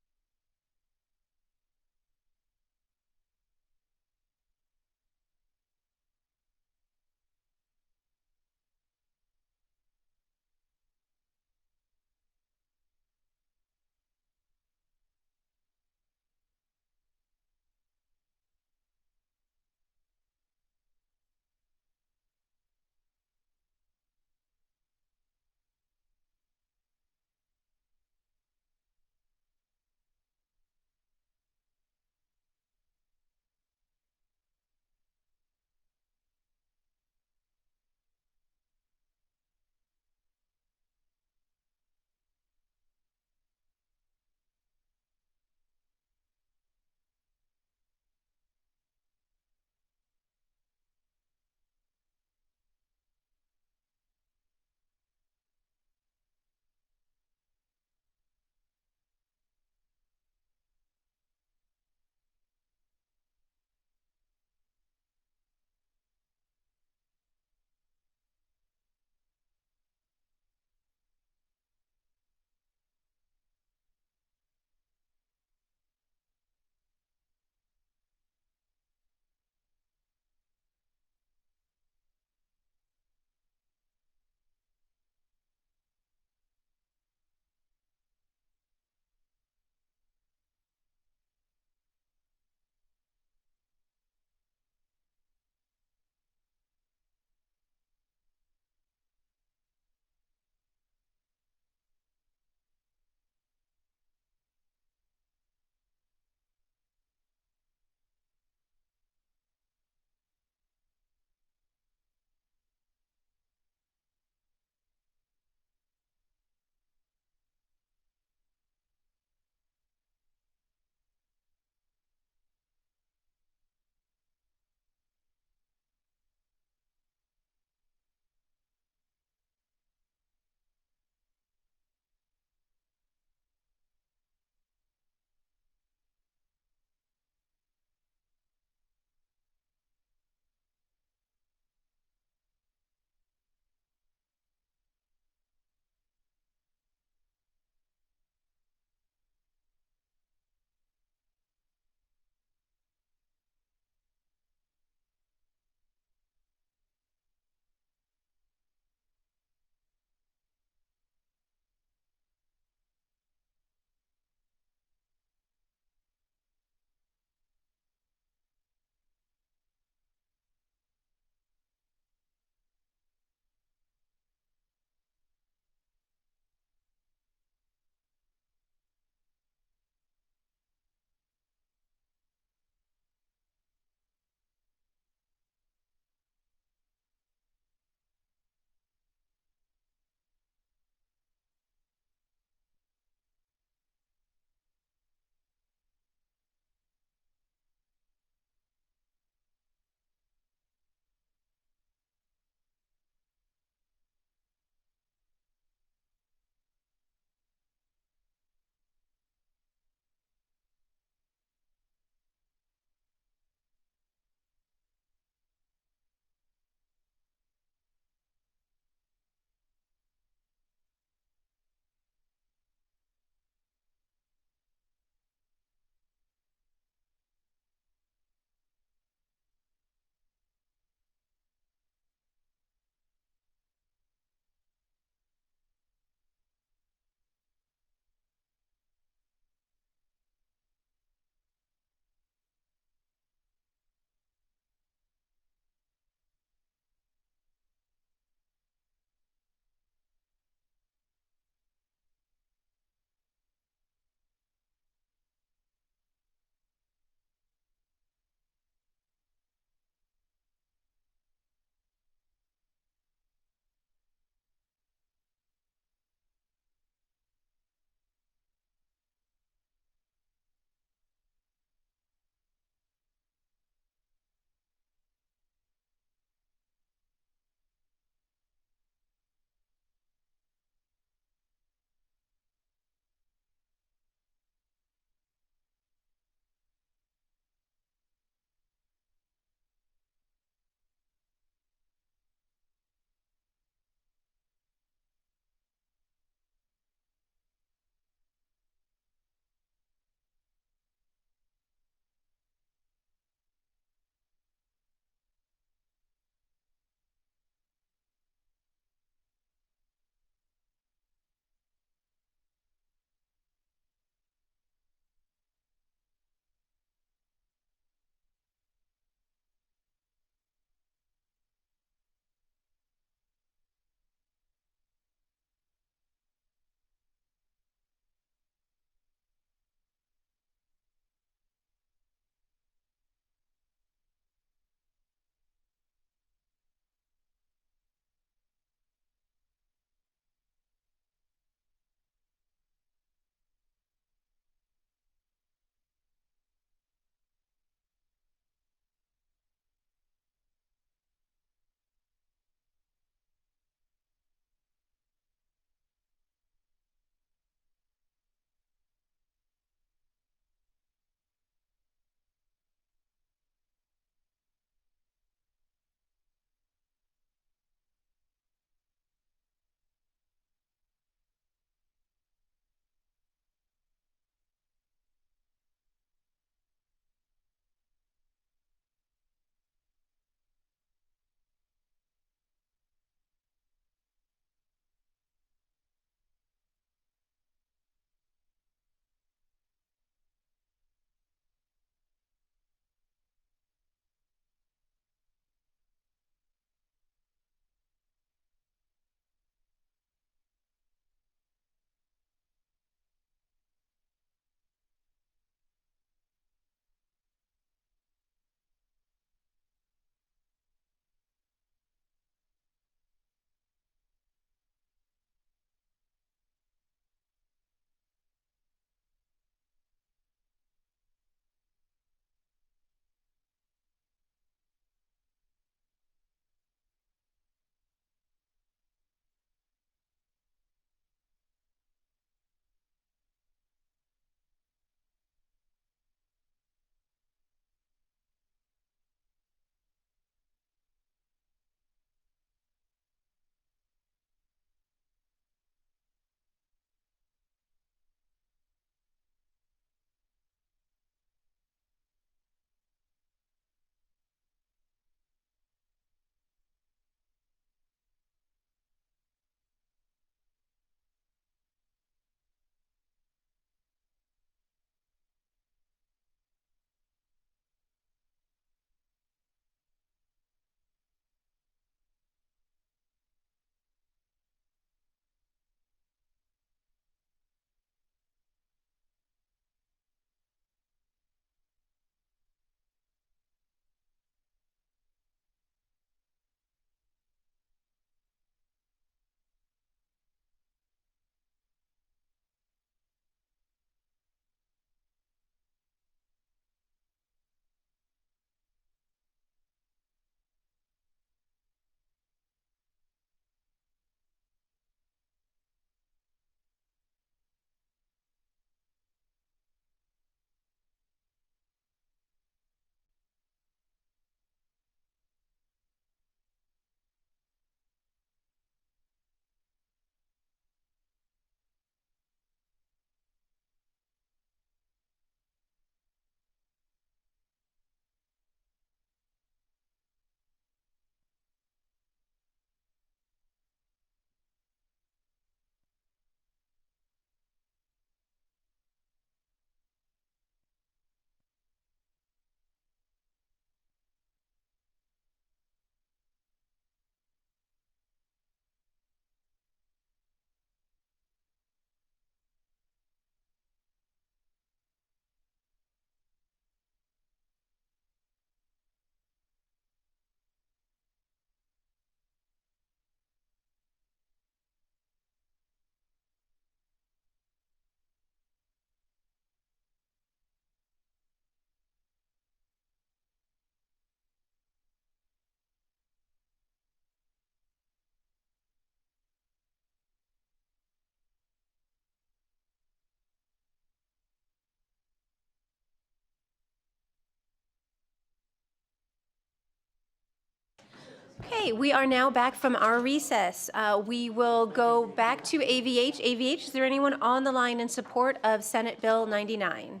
Okay, we are now back from our recess. We will go back to AVH. AVH, is there anyone on the line in support of Senate Bill 99?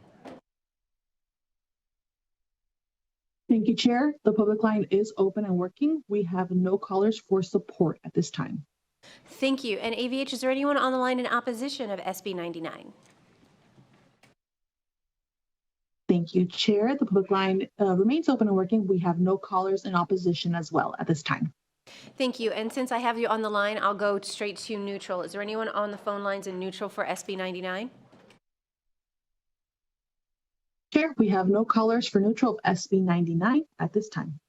Thank you, Chair. The public line is open and working. We have no callers for support at this time. Thank you. And AVH, is there anyone on the line in opposition of SB 99? Thank you, Chair. The public line remains open and working. We have no callers in opposition as well at this time. Thank you. And since I have you on the line, I'll go straight to neutral. Is there anyone on the phone lines in neutral for SB 99? Chair, we have no callers for neutral of SB 99 at this time.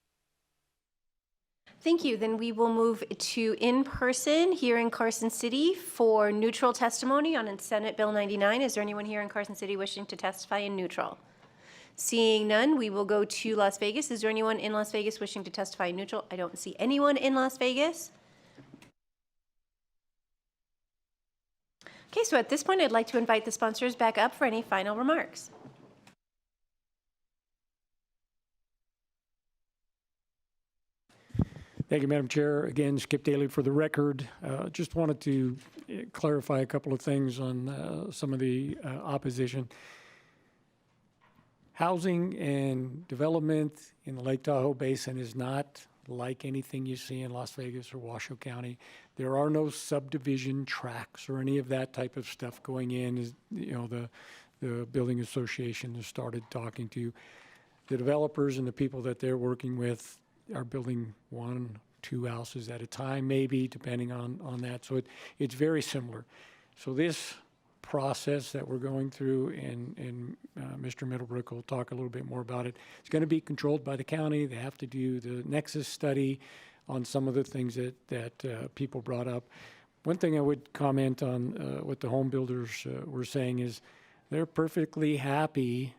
Thank you. Then we will move to in-person here in Carson City for neutral testimony on Senate Bill 99. Is there anyone here in Carson City wishing to testify in neutral? Seeing none, we will go to Las Vegas. Is there anyone in Las Vegas wishing to testify in neutral? I don't see anyone in Las Vegas. Okay, so at this point, I'd like to invite the sponsors back up for any final remarks. Thank you, Madam Chair. Again, Skip Daly for the record. Just wanted to clarify a couple of things on some of the opposition. Housing and development in the Lake Tahoe Basin is not like anything you see in Las Vegas or Washoe County. There are no subdivision tracks or any of that type of stuff going in. As you know, the building association has started talking to the developers, and the people that they're working with are building 1, 2 houses at a time, maybe, depending on that. So it's very similar. So this process that we're going through, and Mr. Middlebrook will talk a little bit more about it, it's going to be controlled by the county. They have to do the nexus study on some of the things that people brought up. One thing I would comment on what the home builders were saying is they're perfectly happy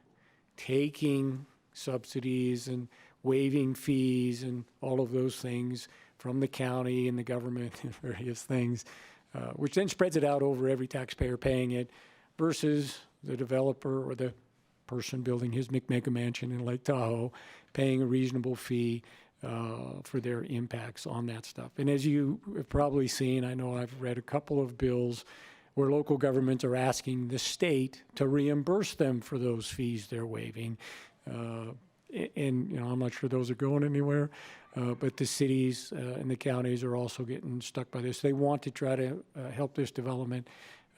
taking subsidies and waiving fees and all of those things from the county and the government and various things, which then spreads it out over every taxpayer paying it, versus the developer or the person building his mega mansion in Lake Tahoe paying a reasonable fee for their impacts on that stuff. And as you have probably seen, I know I've read a couple of bills where local governments are asking the state to reimburse them for those fees they're waiving. And you know, I'm not sure those are going anywhere, but the cities and the counties are also getting stuck by this. They want to try to help this development.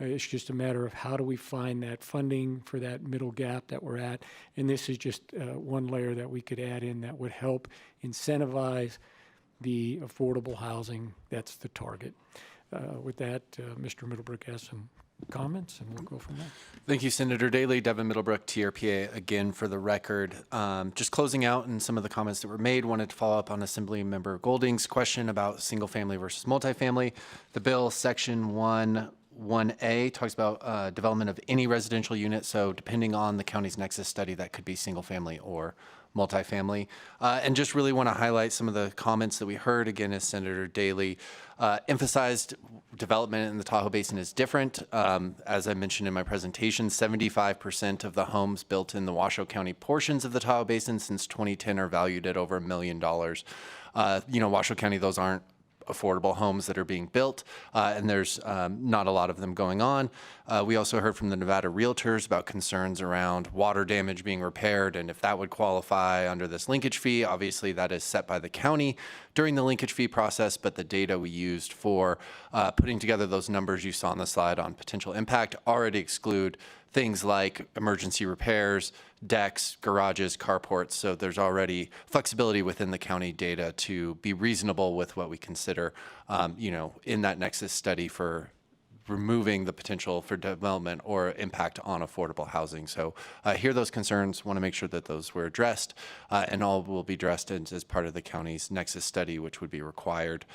It's just a matter of how do we find that funding for that middle gap that we're at. And this is just one layer that we could add in that would help incentivize the affordable housing. That's the target. With that, Mr. Middlebrook has some comments, and we'll go from there. Thank you, Senator Daly. Devin Middlebrook, TRPA, again for the record. Just closing out and some of the comments that were made, wanted to follow up on Assembly Member Golding's question about single family versus multifamily. The bill, section 1A, talks about development of any residential unit. So depending on the county's nexus study, that could be single family or multifamily. And just really want to highlight some of the comments that we heard, again, as Senator Daly emphasized. Development in the Tahoe Basin is different. As I mentioned in my presentation, 75% of the homes built in the Washoe County portions of the Tahoe Basin since 2010 are valued at over $1 million. You know, Washoe County, those aren't affordable homes that are being built, and there's not a lot of them going on. We also heard from the Nevada Realtors about concerns around water damage being repaired, and if that would qualify under this linkage fee. Obviously, that is set by the county during the linkage fee process, but the data we used for putting together those numbers you saw on the slide on potential impact already exclude things like emergency repairs, decks, garages, carports. So there's already flexibility within the county data to be reasonable with what we consider, you know, in that nexus study for removing the potential for development or impact on affordable housing. So hear those concerns, want to make sure that those were addressed, and all will be addressed as part of the county's nexus study, which would be required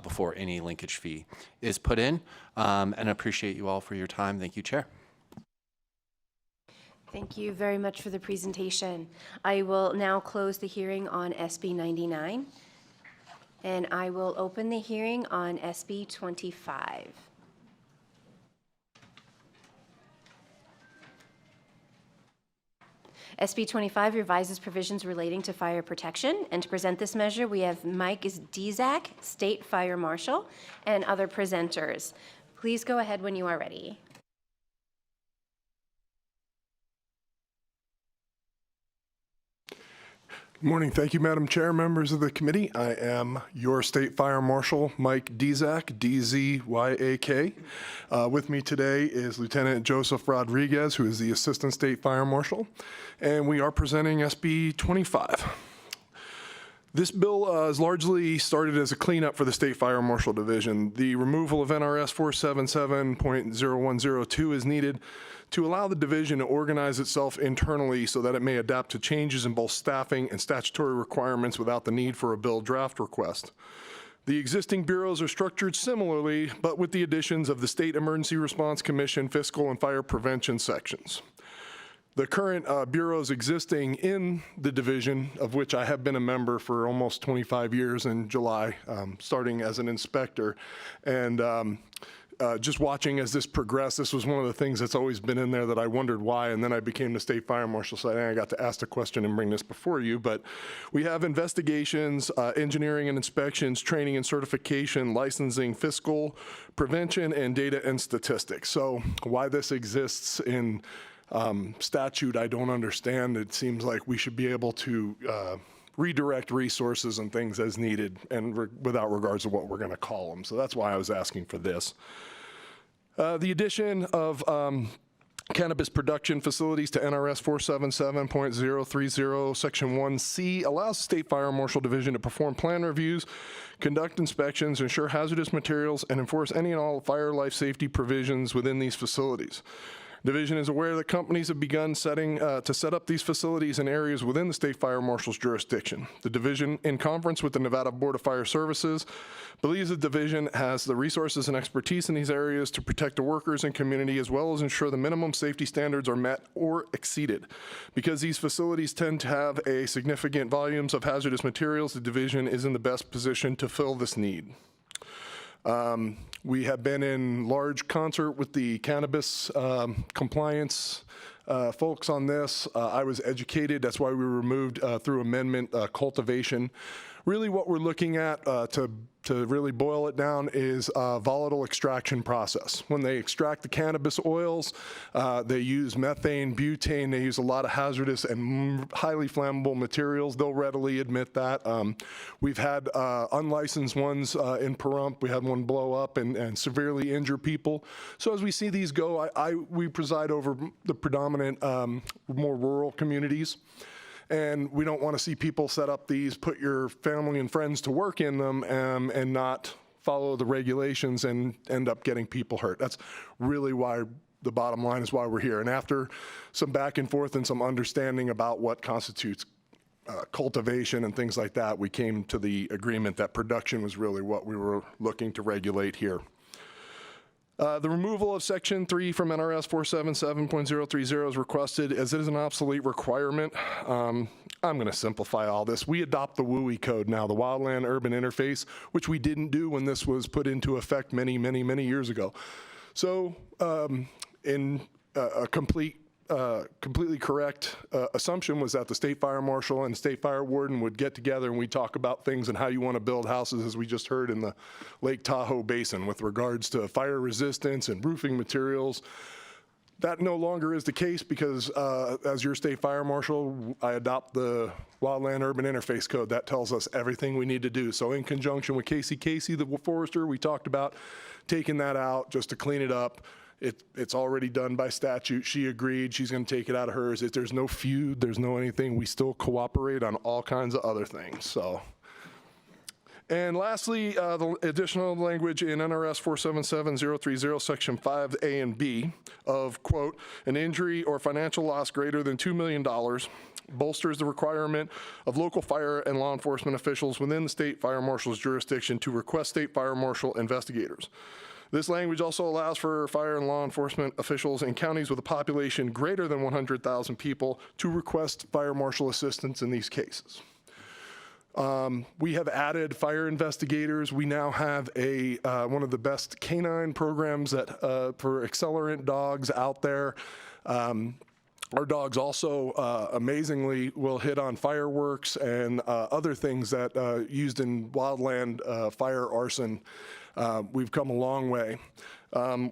before any linkage fee is put in. And appreciate you all for your time. Thank you, Chair. Thank you very much for the presentation. I will now close the hearing on SB 99, and I will open the hearing on SB 25. SB 25 revises provisions relating to fire protection. And to present this measure, we have Mike Dizak, State Fire Marshal, and other presenters. Please go ahead when you are ready. Good morning. Thank you, Madam Chair, members of the committee. I am your State Fire Marshal, Mike Dizak, D-Z-Y-A-K. With me today is Lieutenant Joseph Rodriguez, who is the Assistant State Fire Marshal, and we are presenting SB 25. This bill is largely started as a cleanup for the State Fire Marshal Division. The removal of NRS 477.0102 is needed to allow the division to organize itself internally so that it may adapt to changes in both staffing and statutory requirements without the need for a bill draft request. The existing bureaus are structured similarly, but with the additions of the State Emergency Response Commission, Fiscal, and Fire Prevention sections. The current bureaus existing in the division, of which I have been a member for almost 25 years in July, starting as an inspector, and just watching as this progressed, this was one of the things that's always been in there that I wondered why, and then I became the State Fire Marshal, so I got to ask the question and bring this before you. But we have investigations, engineering and inspections, training and certification, licensing, fiscal, prevention, and data and statistics. So why this exists in statute, I don't understand. It seems like we should be able to redirect resources and things as needed and without regards to what we're going to call them. So that's why I was asking for this. The addition of cannabis production facilities to NRS 477.030 Section 1C allows the State Fire Marshal Division to perform plan reviews, conduct inspections, ensure hazardous materials, and enforce any and all fire life safety provisions within these facilities. Division is aware that companies have begun to set up these facilities in areas within the State Fire Marshal's jurisdiction. The division, in conference with the Nevada Board of Fire Services, believes the division has the resources and expertise in these areas to protect the workers and community, as well as ensure the minimum safety standards are met or exceeded. Because these facilities tend to have a significant volumes of hazardous materials, the division is in the best position to fill this need. We have been in large concert with the cannabis compliance folks on this. I was educated, that's why we removed through amendment cultivation. Really what we're looking at to really boil it down is a volatile extraction process. When they extract the cannabis oils, they use methane, butane, they use a lot of hazardous and highly flammable materials. They'll readily admit that. We've had unlicensed ones in Pahrump. We had one blow up and severely injure people. So as we see these go, we preside over the predominant more rural communities. And we don't want to see people set up these, put your family and friends to work in them and not follow the regulations and end up getting people hurt. That's really why the bottom line is why we're here. And after some back and forth and some understanding about what constitutes cultivation and things like that, we came to the agreement that production was really what we were looking to regulate here. The removal of Section 3 from NRS 477.030 is requested as it is an obsolete requirement. I'm going to simplify all this. We adopt the WUI code now, the Wildland Urban Interface, which we didn't do when this was put into effect many, many, many years ago. So in a completely correct assumption was that the State Fire Marshal and State Fire Warden would get together and we talk about things and how you want to build houses, as we just heard in the Lake Tahoe Basin with regards to fire resistance and roofing materials. That no longer is the case because as your State Fire Marshal, I adopt the Wildland Urban Interface Code. That tells us everything we need to do. So in conjunction with Casey, the forester, we talked about taking that out just to clean it up. It's already done by statute. She agreed. She's going to take it out of hers. If there's no feud, there's no anything. We still cooperate on all kinds of other things. So, and lastly, the additional language in NRS 477.030 Section 5A and B of, quote, an injury or financial loss greater than $2 million bolsters the requirement of local fire and law enforcement officials within the State Fire Marshal's jurisdiction to request State Fire Marshal investigators. This language also allows for fire and law enforcement officials in counties with a population greater than 100,000 people to request fire marshal assistance in these cases. We have added fire investigators. We now have one of the best canine programs that, for accelerant dogs out there. Our dogs also amazingly will hit on fireworks and other things that used in wildland fire arson. We've come a long way.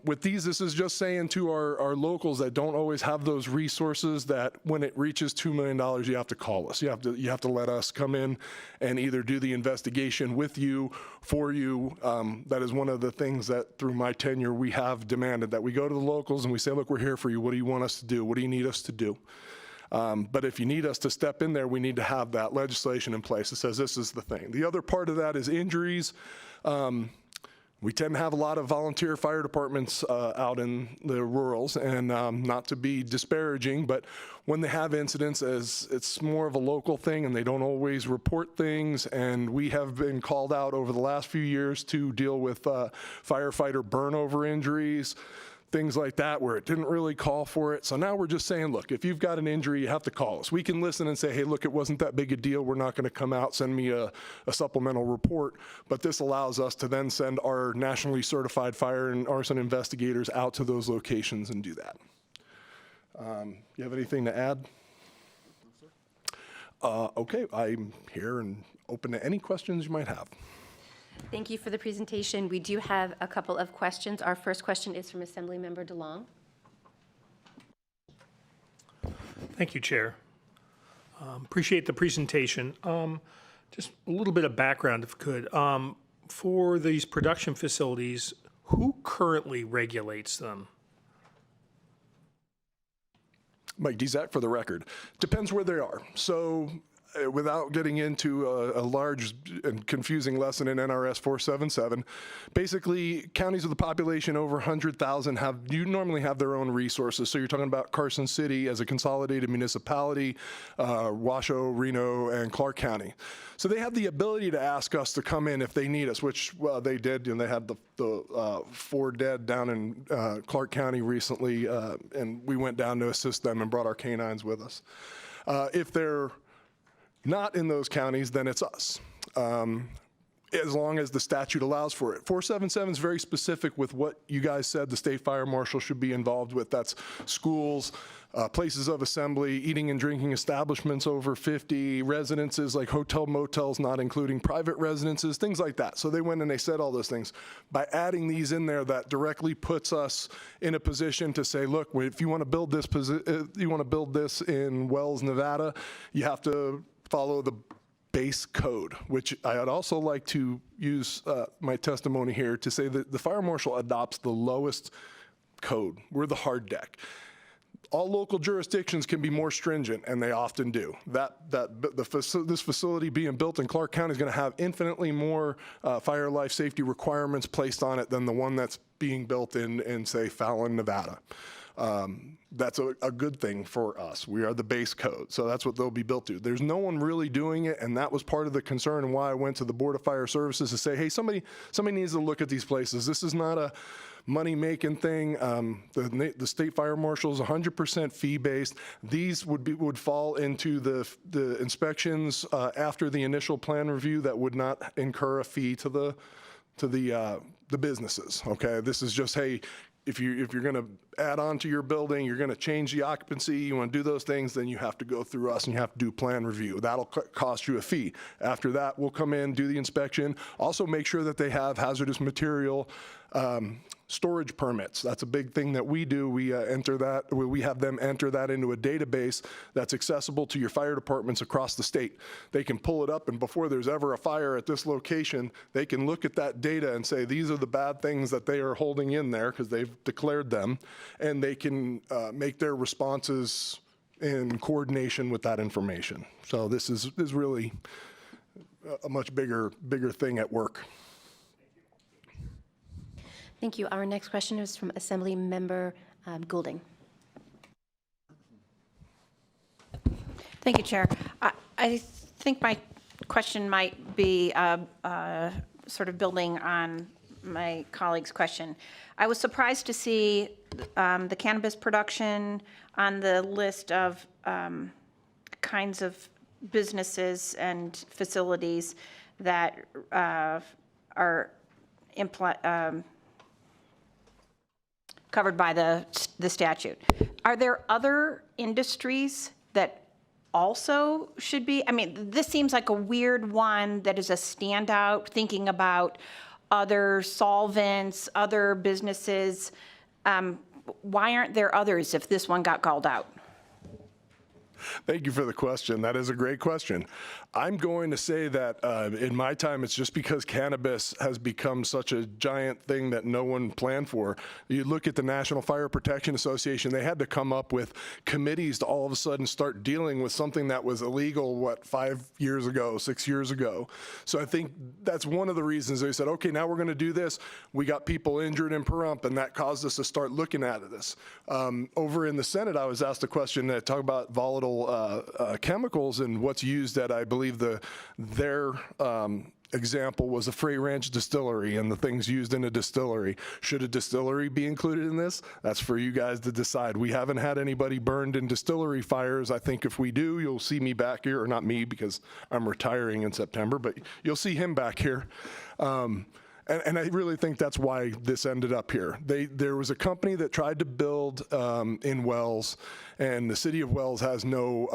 With these, this is just saying to our locals that don't always have those resources that when it reaches $2 million, you have to call us. You have to let us come in and either do the investigation with you, for you. That is one of the things that through my tenure we have demanded, that we go to the locals and we say, look, we're here for you. What do you want us to do? What do you need us to do? But if you need us to step in there, we need to have that legislation in place that says this is the thing. The other part of that is injuries. We tend to have a lot of volunteer fire departments out in the rurals, and not to be disparaging, but when they have incidents, as it's more of a local thing and they don't always report things, and we have been called out over the last few years to deal with firefighter burnover injuries, things like that, where it didn't really call for it. So now we're just saying, look, if you've got an injury, you have to call us. We can listen and say, hey, look, it wasn't that big a deal. We're not going to come out, send me a supplemental report. But this allows us to then send our nationally certified fire and arson investigators out to those locations and do that. You have anything to add? Okay, I'm here and open to any questions you might have. Thank you for the presentation. We do have a couple of questions. Our first question is from Assemblymember DeLong. Thank you, Chair. Appreciate the presentation. Just a little bit of background, if I could. For these production facilities, who currently regulates them? Mike Dezak, for the record. Depends where they are. So without getting into a large and confusing lesson in NRS 477, basically counties with a population over 100,000 normally have their own resources. So you're talking about Carson City as a consolidated municipality, Washoe, Reno, and Clark County. So they have the ability to ask us to come in if they need us, which they did. And they had the 4 dead down in Clark County recently, and we went down to assist them and brought our canines with us. If they're not in those counties, then it's us, as long as the statute allows for it. 477 is very specific with what you guys said the state fire marshal should be involved with. That's schools, places of assembly, eating and drinking establishments over 50, residences like hotel motels, not including private residences, things like that. So they went and they said all those things. By adding these in there, that directly puts us in a position to say, look, if you want to build this in Wells, Nevada, you have to follow the base code, which I'd also like to use my testimony here to say that the fire marshal adopts the lowest code. We're the hard deck. All local jurisdictions can be more stringent, and they often do. This facility being built in Clark County is going to have infinitely more fire life safety requirements placed on it than the one that's being built in say, Fallon, Nevada. That's a good thing for us. We are the base code, so that's what they'll be built to. There's no one really doing it, and that was part of the concern and why I went to the Board of Fire Services to say, hey, somebody needs to look at these places. This is not a money-making thing. The state fire marshal is 100% fee-based. These would fall into the inspections after the initial plan review that would not incur a fee to the businesses. Okay, this is just, hey, if you're going to add on to your building, you're going to change the occupancy, you want to do those things, then you have to go through us and you have to do plan review. That'll cost you a fee. After that, we'll come in, do the inspection, also make sure that they have hazardous material storage permits. That's a big thing that we do. We have them enter that into a database that's accessible to your fire departments across the state. They can pull it up, and before there's ever a fire at this location, they can look at that data and say, these are the bad things that they are holding in there because they've declared them, and they can make their responses in coordination with that information. So this is really a much bigger thing at work. Thank you. Our next question is from Assemblymember Goulding. Thank you, Chair. I think my question might be sort of building on my colleague's question. I was surprised to see the cannabis production on the list of kinds of businesses and facilities that are covered by the statute. Are there other industries that also should be? I mean, this seems like a weird one that is a standout, thinking about other solvents, other businesses. Why aren't there others if this one got called out? Thank you for the question. That is a great question. I'm going to say that in my time, it's just because cannabis has become such a giant thing that no one planned for. You look at the National Fire Protection Association, they had to come up with committees to all of a sudden start dealing with something that was illegal, 5 years ago, 6 years ago. So I think that's one of the reasons they said, okay, now we're going to do this. We got people injured in Pahrump, and that caused us to start looking at this. Over in the Senate, I was asked a question that talked about volatile chemicals and what's used at, I believe, their example was a Frey Ranch distillery and the things used in a distillery. Should a distillery be included in this? That's for you guys to decide. We haven't had anybody burned in distillery fires. I think if we do, you'll see me back here, or not me because I'm retiring in September, but you'll see him back here. And I really think that's why this ended up here. There was a company that tried to build in Wells, and the city of Wells has no,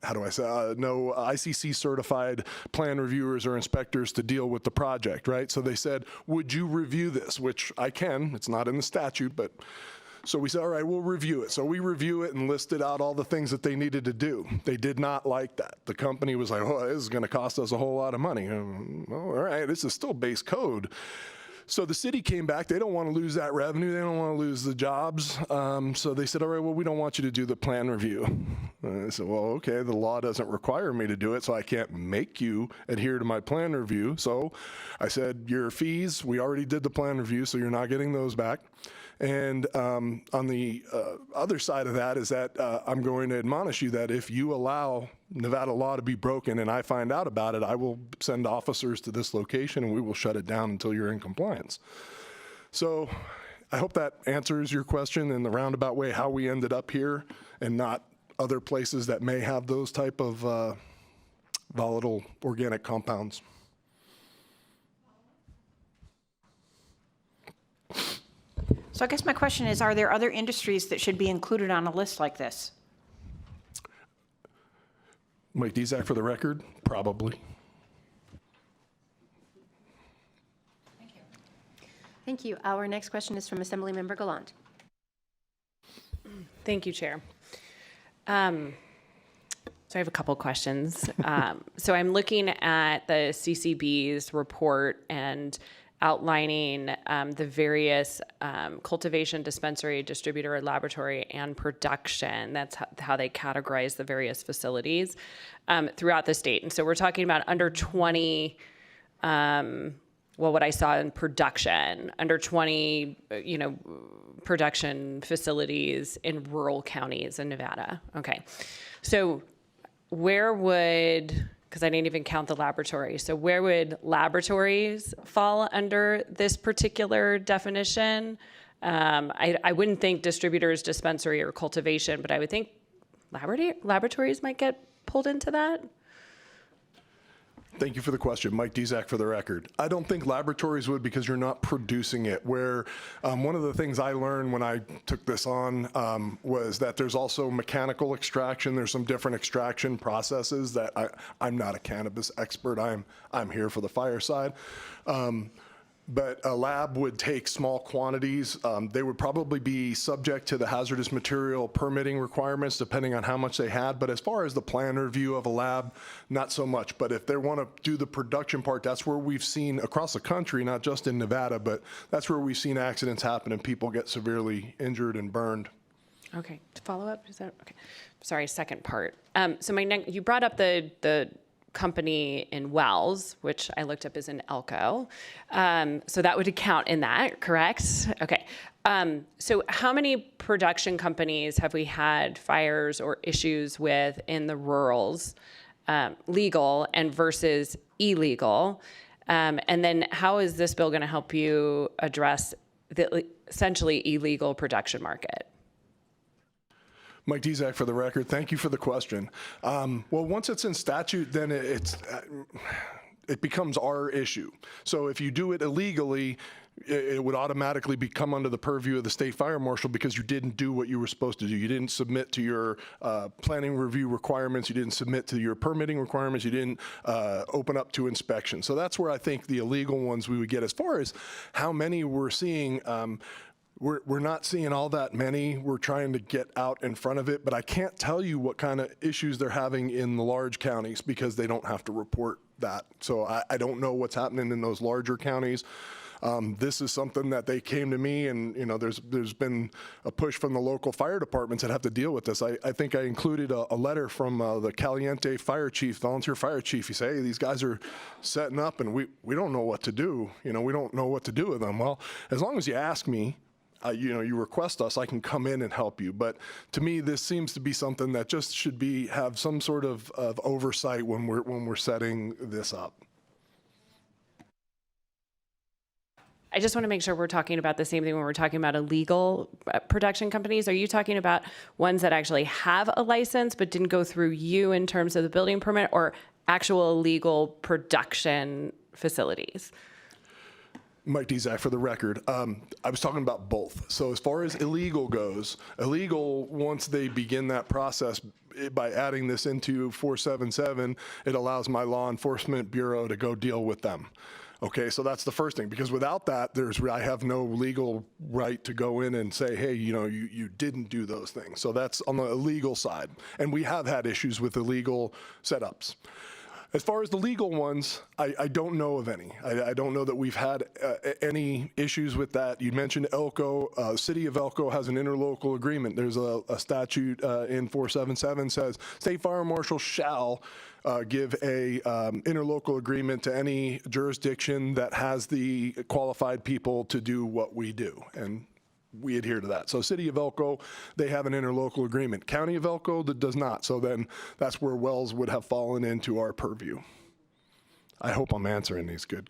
no ICC certified plan reviewers or inspectors to deal with the project, right? So they said, would you review this? Which I can, it's not in the statute, but so we said, all right, we'll review it. So we review it and listed out all the things that they needed to do. They did not like that. The company was like, oh, this is going to cost us a whole lot of money. Well, all right, this is still base code. So the city came back. They don't want to lose that revenue. They don't want to lose the jobs. So they said, all right, well, we don't want you to do the plan review. And I said, well, okay, the law doesn't require me to do it, so I can't make you adhere to my plan review. So I said, your fees, we already did the plan review, so you're not getting those back. And on the other side of that is that I'm going to admonish you that if you allow Nevada law to be broken and I find out about it, I will send officers to this location and we will shut it down until you're in compliance. So I hope that answers your question in the roundabout way, how we ended up here and not other places that may have those type of volatile organic compounds. So I guess my question is, are there other industries that should be included on a list like this? Mike Dezak for the record, probably. Thank you. Our next question is from Assemblymember Gallant. Thank you, Chair. So I have a couple questions. So I'm looking at the CCB's report and outlining the various cultivation, dispensary, distributor, laboratory, and production. That's how they categorize the various facilities throughout the state. And so we're talking about under 20, what I saw in production, under 20, production facilities in rural counties in Nevada. Okay. So where would, because I didn't even count the laboratory. So where would laboratories fall under this particular definition? I wouldn't think distributors, dispensary, or cultivation, but I would think laboratories might get pulled into that. Thank you for the question. Mike Dezak for the record. I don't think laboratories would because you're not producing it. Where one of the things I learned when I took this on was that there's also mechanical extraction. There's some different extraction processes that I'm not a cannabis expert. I'm here for the fireside. But a lab would take small quantities. They would probably be subject to the hazardous material permitting requirements depending on how much they had. But as far as the plan review of a lab, not so much. But if they want to do the production part, that's where we've seen across the country, not just in Nevada, but that's where we've seen accidents happen and people get severely injured and burned. Okay, to follow up, is that, okay. Sorry, second part. So you brought up the company in Wells, which I looked up as an Elko. So that would count in that, correct? Okay. So how many production companies have we had fires or issues with in the rurals, legal and versus illegal? And then how is this bill going to help you address the essentially illegal production market? Mike Dezak for the record. Thank you for the question. Well, once it's in statute, then it becomes our issue. So if you do it illegally, it would automatically become under the purview of the state fire marshal because you didn't do what you were supposed to do. You didn't submit to your planning review requirements. You didn't submit to your permitting requirements. You didn't open up to inspection. So that's where I think the illegal ones we would get. As far as how many we're seeing, we're not seeing all that many. We're trying to get out in front of it, but I can't tell you what kind of issues they're having in the large counties because they don't have to report that. So I don't know what's happening in those larger counties. This is something that they came to me, and there's been a push from the local fire departments that have to deal with this. I think I included a letter from the Caliente fire chief, volunteer fire chief. He said, hey, these guys are setting up, and we don't know what to do. We don't know what to do with them. Well, as long as you ask me, you request us, I can come in and help you. But to me, this seems to be something that just should have some sort of oversight when we're setting this up. I just want to make sure we're talking about the same thing when we're talking about illegal production companies. Are you talking about ones that actually have a license but didn't go through you in terms of the building permit, or actual illegal production facilities? Mike Dezak for the record. I was talking about both. So as far as illegal goes, illegal, once they begin that process, by adding this into 477, it allows my law enforcement bureau to go deal with them. Okay, so that's the first thing, because without that, I have no legal right to go in and say, hey, you didn't do those things. So that's on the illegal side. And we have had issues with illegal setups. As far as the legal ones, I don't know of any. I don't know that we've had any issues with that. You mentioned Elko. City of Elko has an interlocal agreement. There's a statute in 477 says state fire marshal shall give a interlocal agreement to any jurisdiction that has the qualified people to do what we do. And we adhere to that. So City of Elko, they have an interlocal agreement. County of Elko, that does not. So then that's where Wells would have fallen into our purview. I hope I'm answering these good.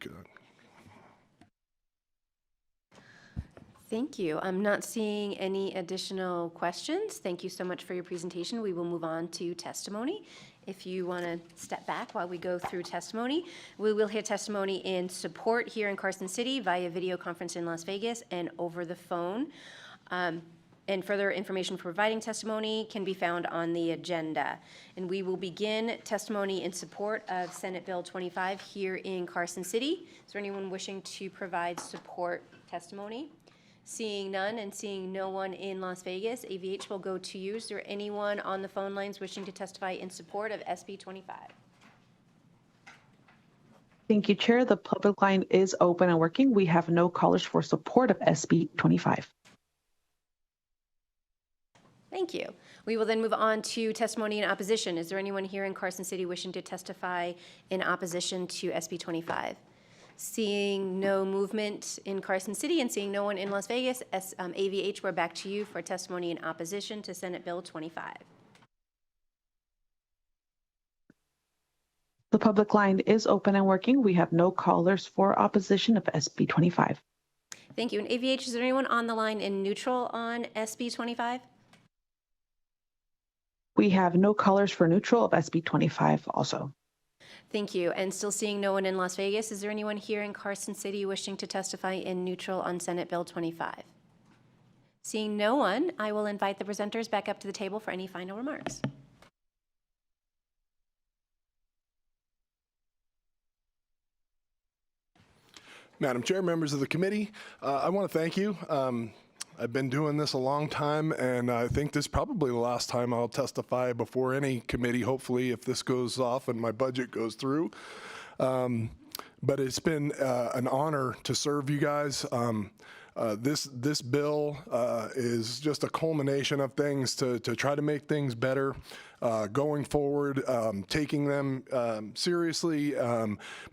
Thank you. I'm not seeing any additional questions. Thank you so much for your presentation. We will move on to testimony. If you want to step back while we go through testimony, we will hear testimony in support here in Carson City via video conference in Las Vegas and over the phone. And further information for providing testimony can be found on the agenda. And we will begin testimony in support of Senate Bill 25 here in Carson City. Is there anyone wishing to provide support testimony? Seeing none and seeing no one in Las Vegas, AVH will go to you. Is there anyone on the phone lines wishing to testify in support of SB 25? Thank you, Chair. The public line is open and working. We have no callers for support of SB 25. Thank you. We will then move on to testimony in opposition. Is there anyone here in Carson City wishing to testify in opposition to SB 25? Seeing no movement in Carson City and seeing no one in Las Vegas, AVH, we're back to you for testimony in opposition to Senate Bill 25. The public line is open and working. We have no callers for opposition of SB 25. Thank you. And AVH, is there anyone on the line in neutral on SB 25? We have no callers for neutral of SB 25 also. Thank you. And still seeing no one in Las Vegas, is there anyone here in Carson City wishing to testify in neutral on Senate Bill 25? Seeing no one, I will invite the presenters back up to the table for any final remarks. Madam Chair, members of the committee, I want to thank you. I've been doing this a long time, and I think this is probably the last time I'll testify before any committee, hopefully, if this goes off and my budget goes through. But it's been an honor to serve you guys. This bill is just a culmination of things to try to make things better going forward, taking them seriously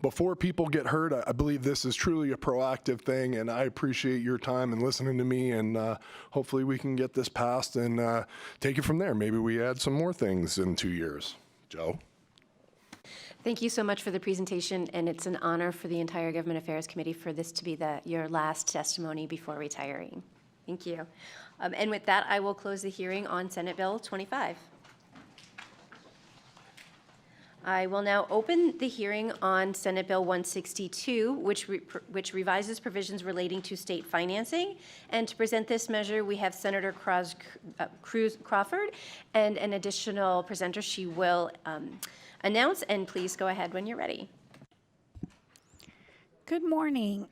before people get hurt. I believe this is truly a proactive thing, and I appreciate your time and listening to me, and hopefully we can get this passed and take it from there. Maybe we add some more things in 2 years. Joe? Thank you so much for the presentation, and it's an honor for the entire Government Affairs Committee for this to be your last testimony before retiring. Thank you. And with that, I will close the hearing on Senate Bill 25. I will now open the hearing on Senate Bill 162, which revises provisions relating to state financing. And to present this measure, we have Senator Cruz Crawford and an additional presenter she will announce. And please go ahead when you're ready. Good morning.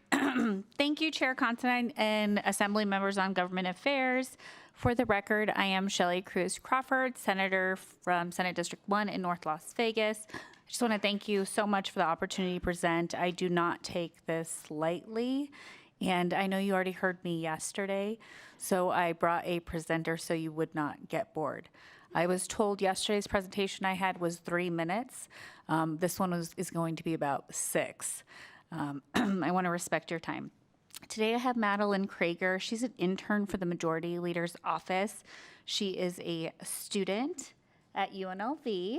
Thank you, Chair Considine and Assembly members on Government Affairs. For the record, I am Shelley Cruz Crawford, Senator from Senate District 1 in North Las Vegas. I just want to thank you so much for the opportunity to present. I do not take this lightly, and I know you already heard me yesterday, so I brought a presenter so you would not get bored. I was told yesterday's presentation I had was 3 minutes. This one is going to be about 6. I want to respect your time. Today I have Madeline Krager. She's an intern for the Majority Leader's Office. She is a student at UNLV,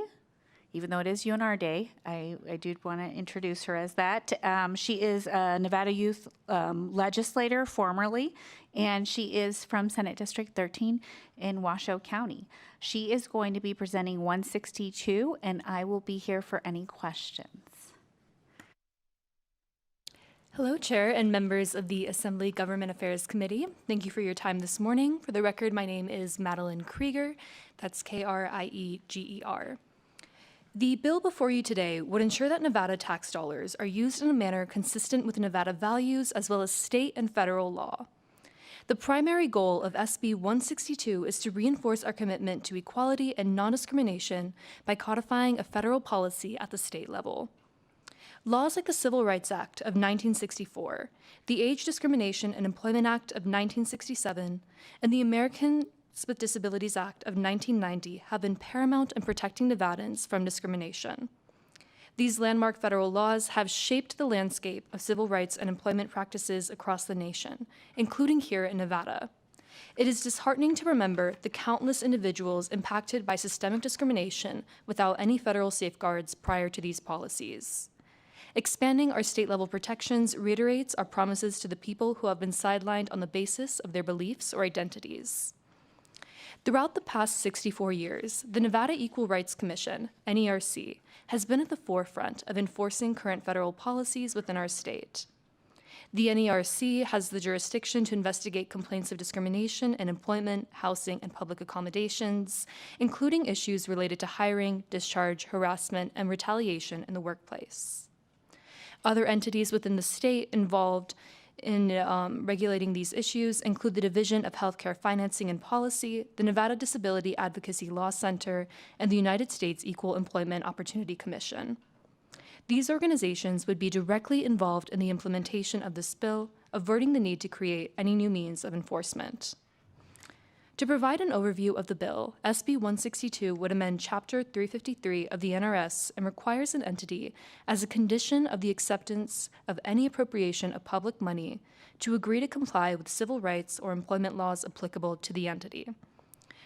even though it is UNR Day. I do want to introduce her as that. She is a Nevada Youth legislator formerly, and she is from Senate District 13 in Washoe County. She is going to be presenting 162, and I will be here for any questions. Hello, Chair and members of the Assembly Government Affairs Committee. Thank you for your time this morning. For the record, my name is Madeline Krieger. That's Krieger. The bill before you today would ensure that Nevada tax dollars are used in a manner consistent with Nevada values as well as state and federal law. The primary goal of SB 162 is to reinforce our commitment to equality and non-discrimination by codifying a federal policy at the state level. Laws like the Civil Rights Act of 1964, the Age Discrimination and Employment Act of 1967, and the Americans with Disabilities Act of 1990 have been paramount in protecting Nevadans from discrimination. These landmark federal laws have shaped the landscape of civil rights and employment practices across the nation, including here in Nevada. It is disheartening to remember the countless individuals impacted by systemic discrimination without any federal safeguards prior to these policies. Expanding our state-level protections reiterates our promises to the people who have been sidelined on the basis of their beliefs or identities. Throughout the past 64 years, the Nevada Equal Rights Commission, NERC, has been at the forefront of enforcing current federal policies within our state. The NERC has the jurisdiction to investigate complaints of discrimination in employment, housing, and public accommodations, including issues related to hiring, discharge, harassment, and retaliation in the workplace. Other entities within the state involved in regulating these issues include the Division of Healthcare Financing and Policy, the Nevada Disability Advocacy Law Center, and the United States Equal Employment Opportunity Commission. These organizations would be directly involved in the implementation of this bill, averting the need to create any new means of enforcement. To provide an overview of the bill, SB 162 would amend Chapter 353 of the NRS and requires an entity, as a condition of the acceptance of any appropriation of public money, to agree to comply with civil rights or employment laws applicable to the entity.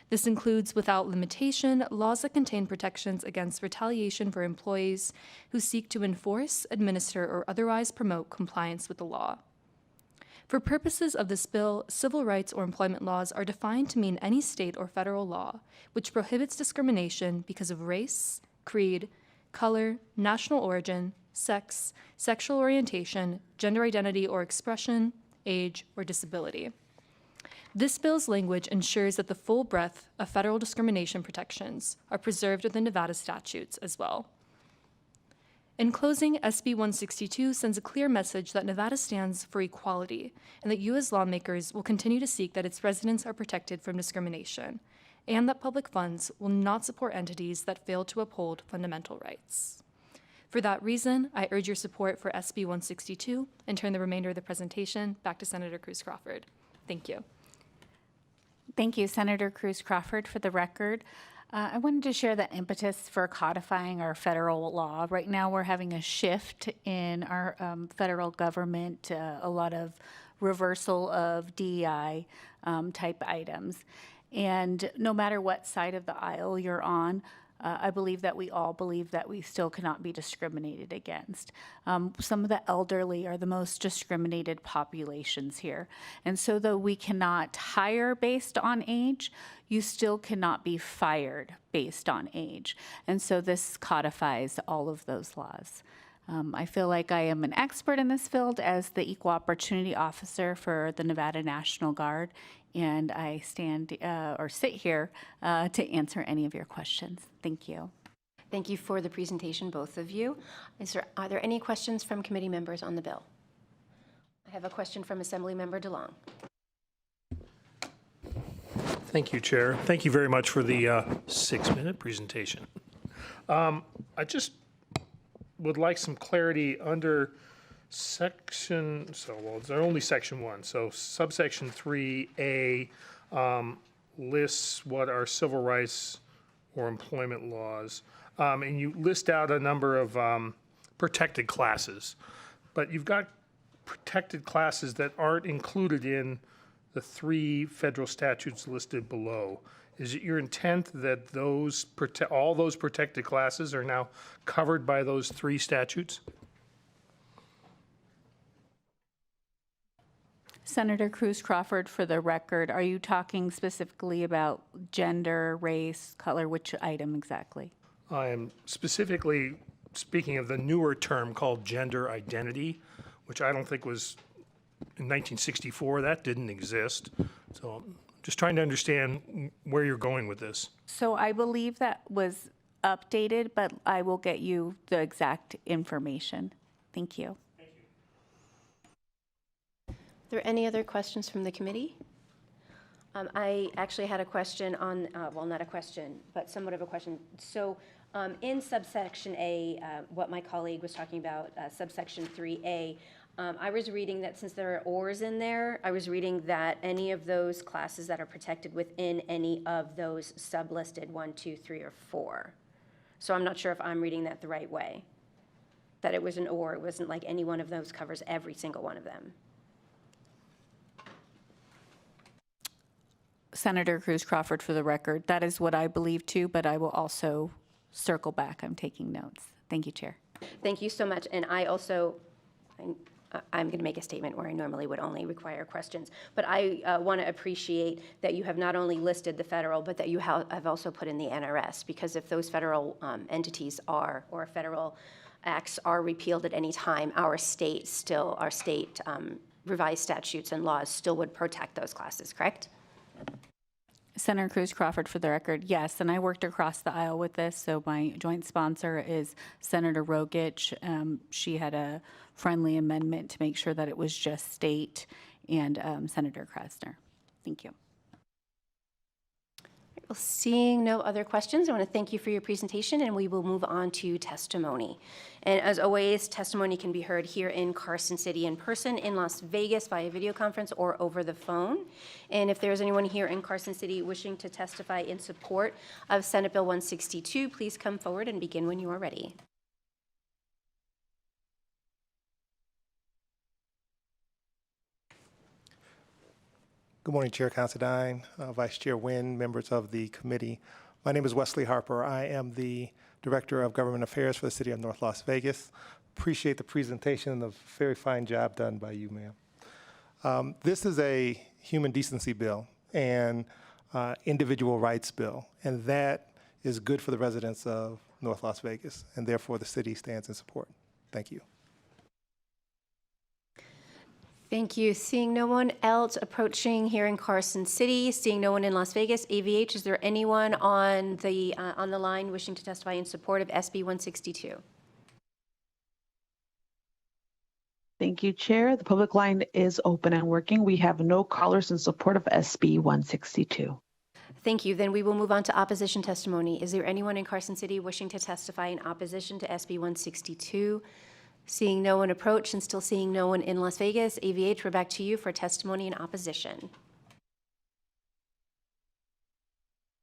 This includes, without limitation, laws that contain protections against retaliation for employees who seek to enforce, administer, or otherwise promote compliance with the law. For purposes of this bill, civil rights or employment laws are defined to mean any state or federal law which prohibits discrimination because of race, creed, color, national origin, sex, sexual orientation, gender identity or expression, age, or disability. This bill's language ensures that the full breadth of federal discrimination protections are preserved within Nevada statutes as well. In closing, SB 162 sends a clear message that Nevada stands for equality and that you as lawmakers will continue to seek that its residents are protected from discrimination, and that public funds will not support entities that fail to uphold fundamental rights. For that reason, I urge your support for SB 162 and turn the remainder of the presentation back to Senator Cruz Crawford. Thank you. Thank you, Senator Cruz Crawford. For the record, I wanted to share the impetus for codifying our federal law. Right now, we're having a shift in our federal government, a lot of reversal of DEI type items. And no matter what side of the aisle you're on, I believe that we all believe that we still cannot be discriminated against. Some of the elderly are the most discriminated populations here. And so though we cannot hire based on age, you still cannot be fired based on age. And so this codifies all of those laws. I feel like I am an expert in this field as the Equal Opportunity Officer for the Nevada National Guard, and I sit here to answer any of your questions. Thank you. Thank you for the presentation, both of you. Are there any questions from committee members on the bill? I have a question from Assemblymember DeLong. Thank you, Chair. Thank you very much for the 6-minute presentation. I just would like some clarity under it's only section 1. So subsection 3A lists what are civil rights or employment laws. And you list out a number of protected classes. But you've got protected classes that aren't included in the 3 federal statutes listed below. Is it your intent that all those protected classes are now covered by those 3 statutes? Senator Cruz Crawford, for the record, are you talking specifically about gender, race, color, which item exactly? I am specifically speaking of the newer term called gender identity, which I don't think was in 1964. That didn't exist. So I'm just trying to understand where you're going with this. So I believe that was updated, but I will get you the exact information. Thank you. Are there any other questions from the committee? I actually had a question on, well, not a question, but somewhat of a question. So in subsection A, what my colleague was talking about, subsection 3A, I was reading that since there are ors in there, I was reading that any of those classes that are protected within any of those sublisted 1, 2, 3, or 4. So I'm not sure if I'm reading that the right way. That it was an or, it wasn't like any one of those covers every single one of them. Senator Cruz Crawford, for the record, that is what I believe too, but I will also circle back. I'm taking notes. Thank you, Chair. Thank you so much. And I also, I'm going to make a statement where I normally would only require questions, but I want to appreciate that you have not only listed the federal, but that you have also put in the NRS, because if those federal entities are, or federal acts are repealed at any time, our state revised statutes and laws still would protect those classes, correct? Senator Cruz Crawford, for the record, yes, and I worked across the aisle with this, so my joint sponsor is Senator Rogich. She had a friendly amendment to make sure that it was just state, and Senator Krasner. Thank you. Well, seeing no other questions, I want to thank you for your presentation, and we will move on to testimony. And as always, testimony can be heard here in Carson City in person, in Las Vegas via video conference, or over the phone. And if there's anyone here in Carson City wishing to testify in support of Senate Bill 162, please come forward and begin when you are ready. Good morning, Chair Considine, Vice Chair Wynn, members of the committee. My name is Wesley Harper. I am the Director of Government Affairs for the City of North Las Vegas. Appreciate the presentation and the very fine job done by you, ma'am. This is a human decency bill and individual rights bill, and that is good for the residents of North Las Vegas, and therefore the city stands in support. Thank you. Thank you. Seeing no one else approaching here in Carson City, seeing no one in Las Vegas, AVH, is there anyone on the line wishing to testify in support of SB 162? Thank you, Chair. The public line is open and working. We have no callers in support of SB 162. Thank you. Then we will move on to opposition testimony. Is there anyone in Carson City wishing to testify in opposition to SB 162? Seeing no one approach and still seeing no one in Las Vegas, AVH, we're back to you for testimony in opposition.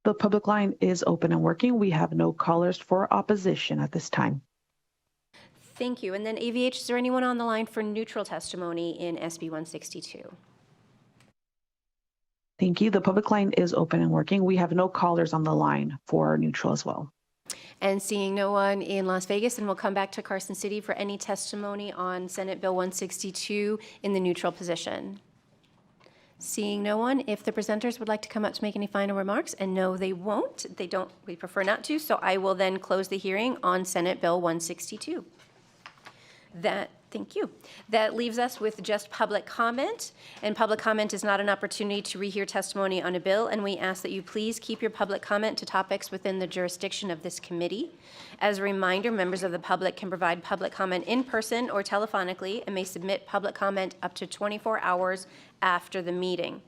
The public line is open and working. We have no callers for opposition at this time. Thank you. And then AVH, is there anyone on the line for neutral testimony in SB 162? Thank you. The public line is open and working. We have no callers on the line for neutral as well. And seeing no one in Las Vegas, and we'll come back to Carson City for any testimony on Senate Bill 162 in the neutral position. Seeing no one, if the presenters would like to come up to make any final remarks, and no, they won't. They don't, we prefer not to, so I will then close the hearing on Senate Bill 162. Thank you. That leaves us with just public comment, and public comment is not an opportunity to rehear testimony on a bill, and we ask that you please keep your public comment to topics within the jurisdiction of this committee. As a reminder, members of the public can provide public comment in person or telephonically and may submit public comment up to 24 hours after the meeting.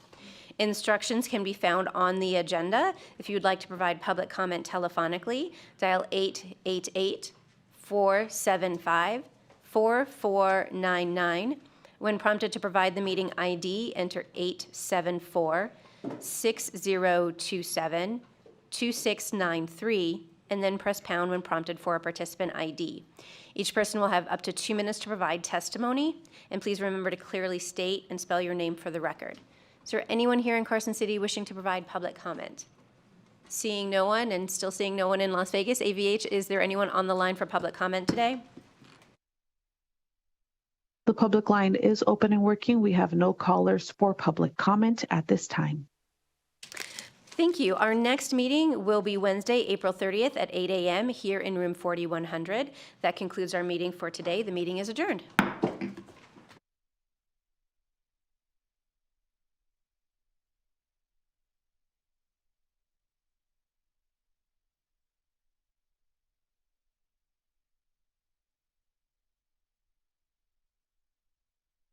Instructions can be found on the agenda. If you would like to provide public comment telephonically, dial 888-475-4499. When prompted to provide the meeting ID, enter 874-6027-2693, and then press pound when prompted for a participant ID. Each person will have up to 2 minutes to provide testimony, and please remember to clearly state and spell your name for the record. Is there anyone here in Carson City wishing to provide public comment? Seeing no one, and still seeing no one in Las Vegas, AVH, is there anyone on the line for public comment today? The public line is open and working. We have no callers for public comment at this time. Thank you. Our next meeting will be Wednesday, April 30th at 8 a.m. here in room 4100. That concludes our meeting for today. The meeting is adjourned.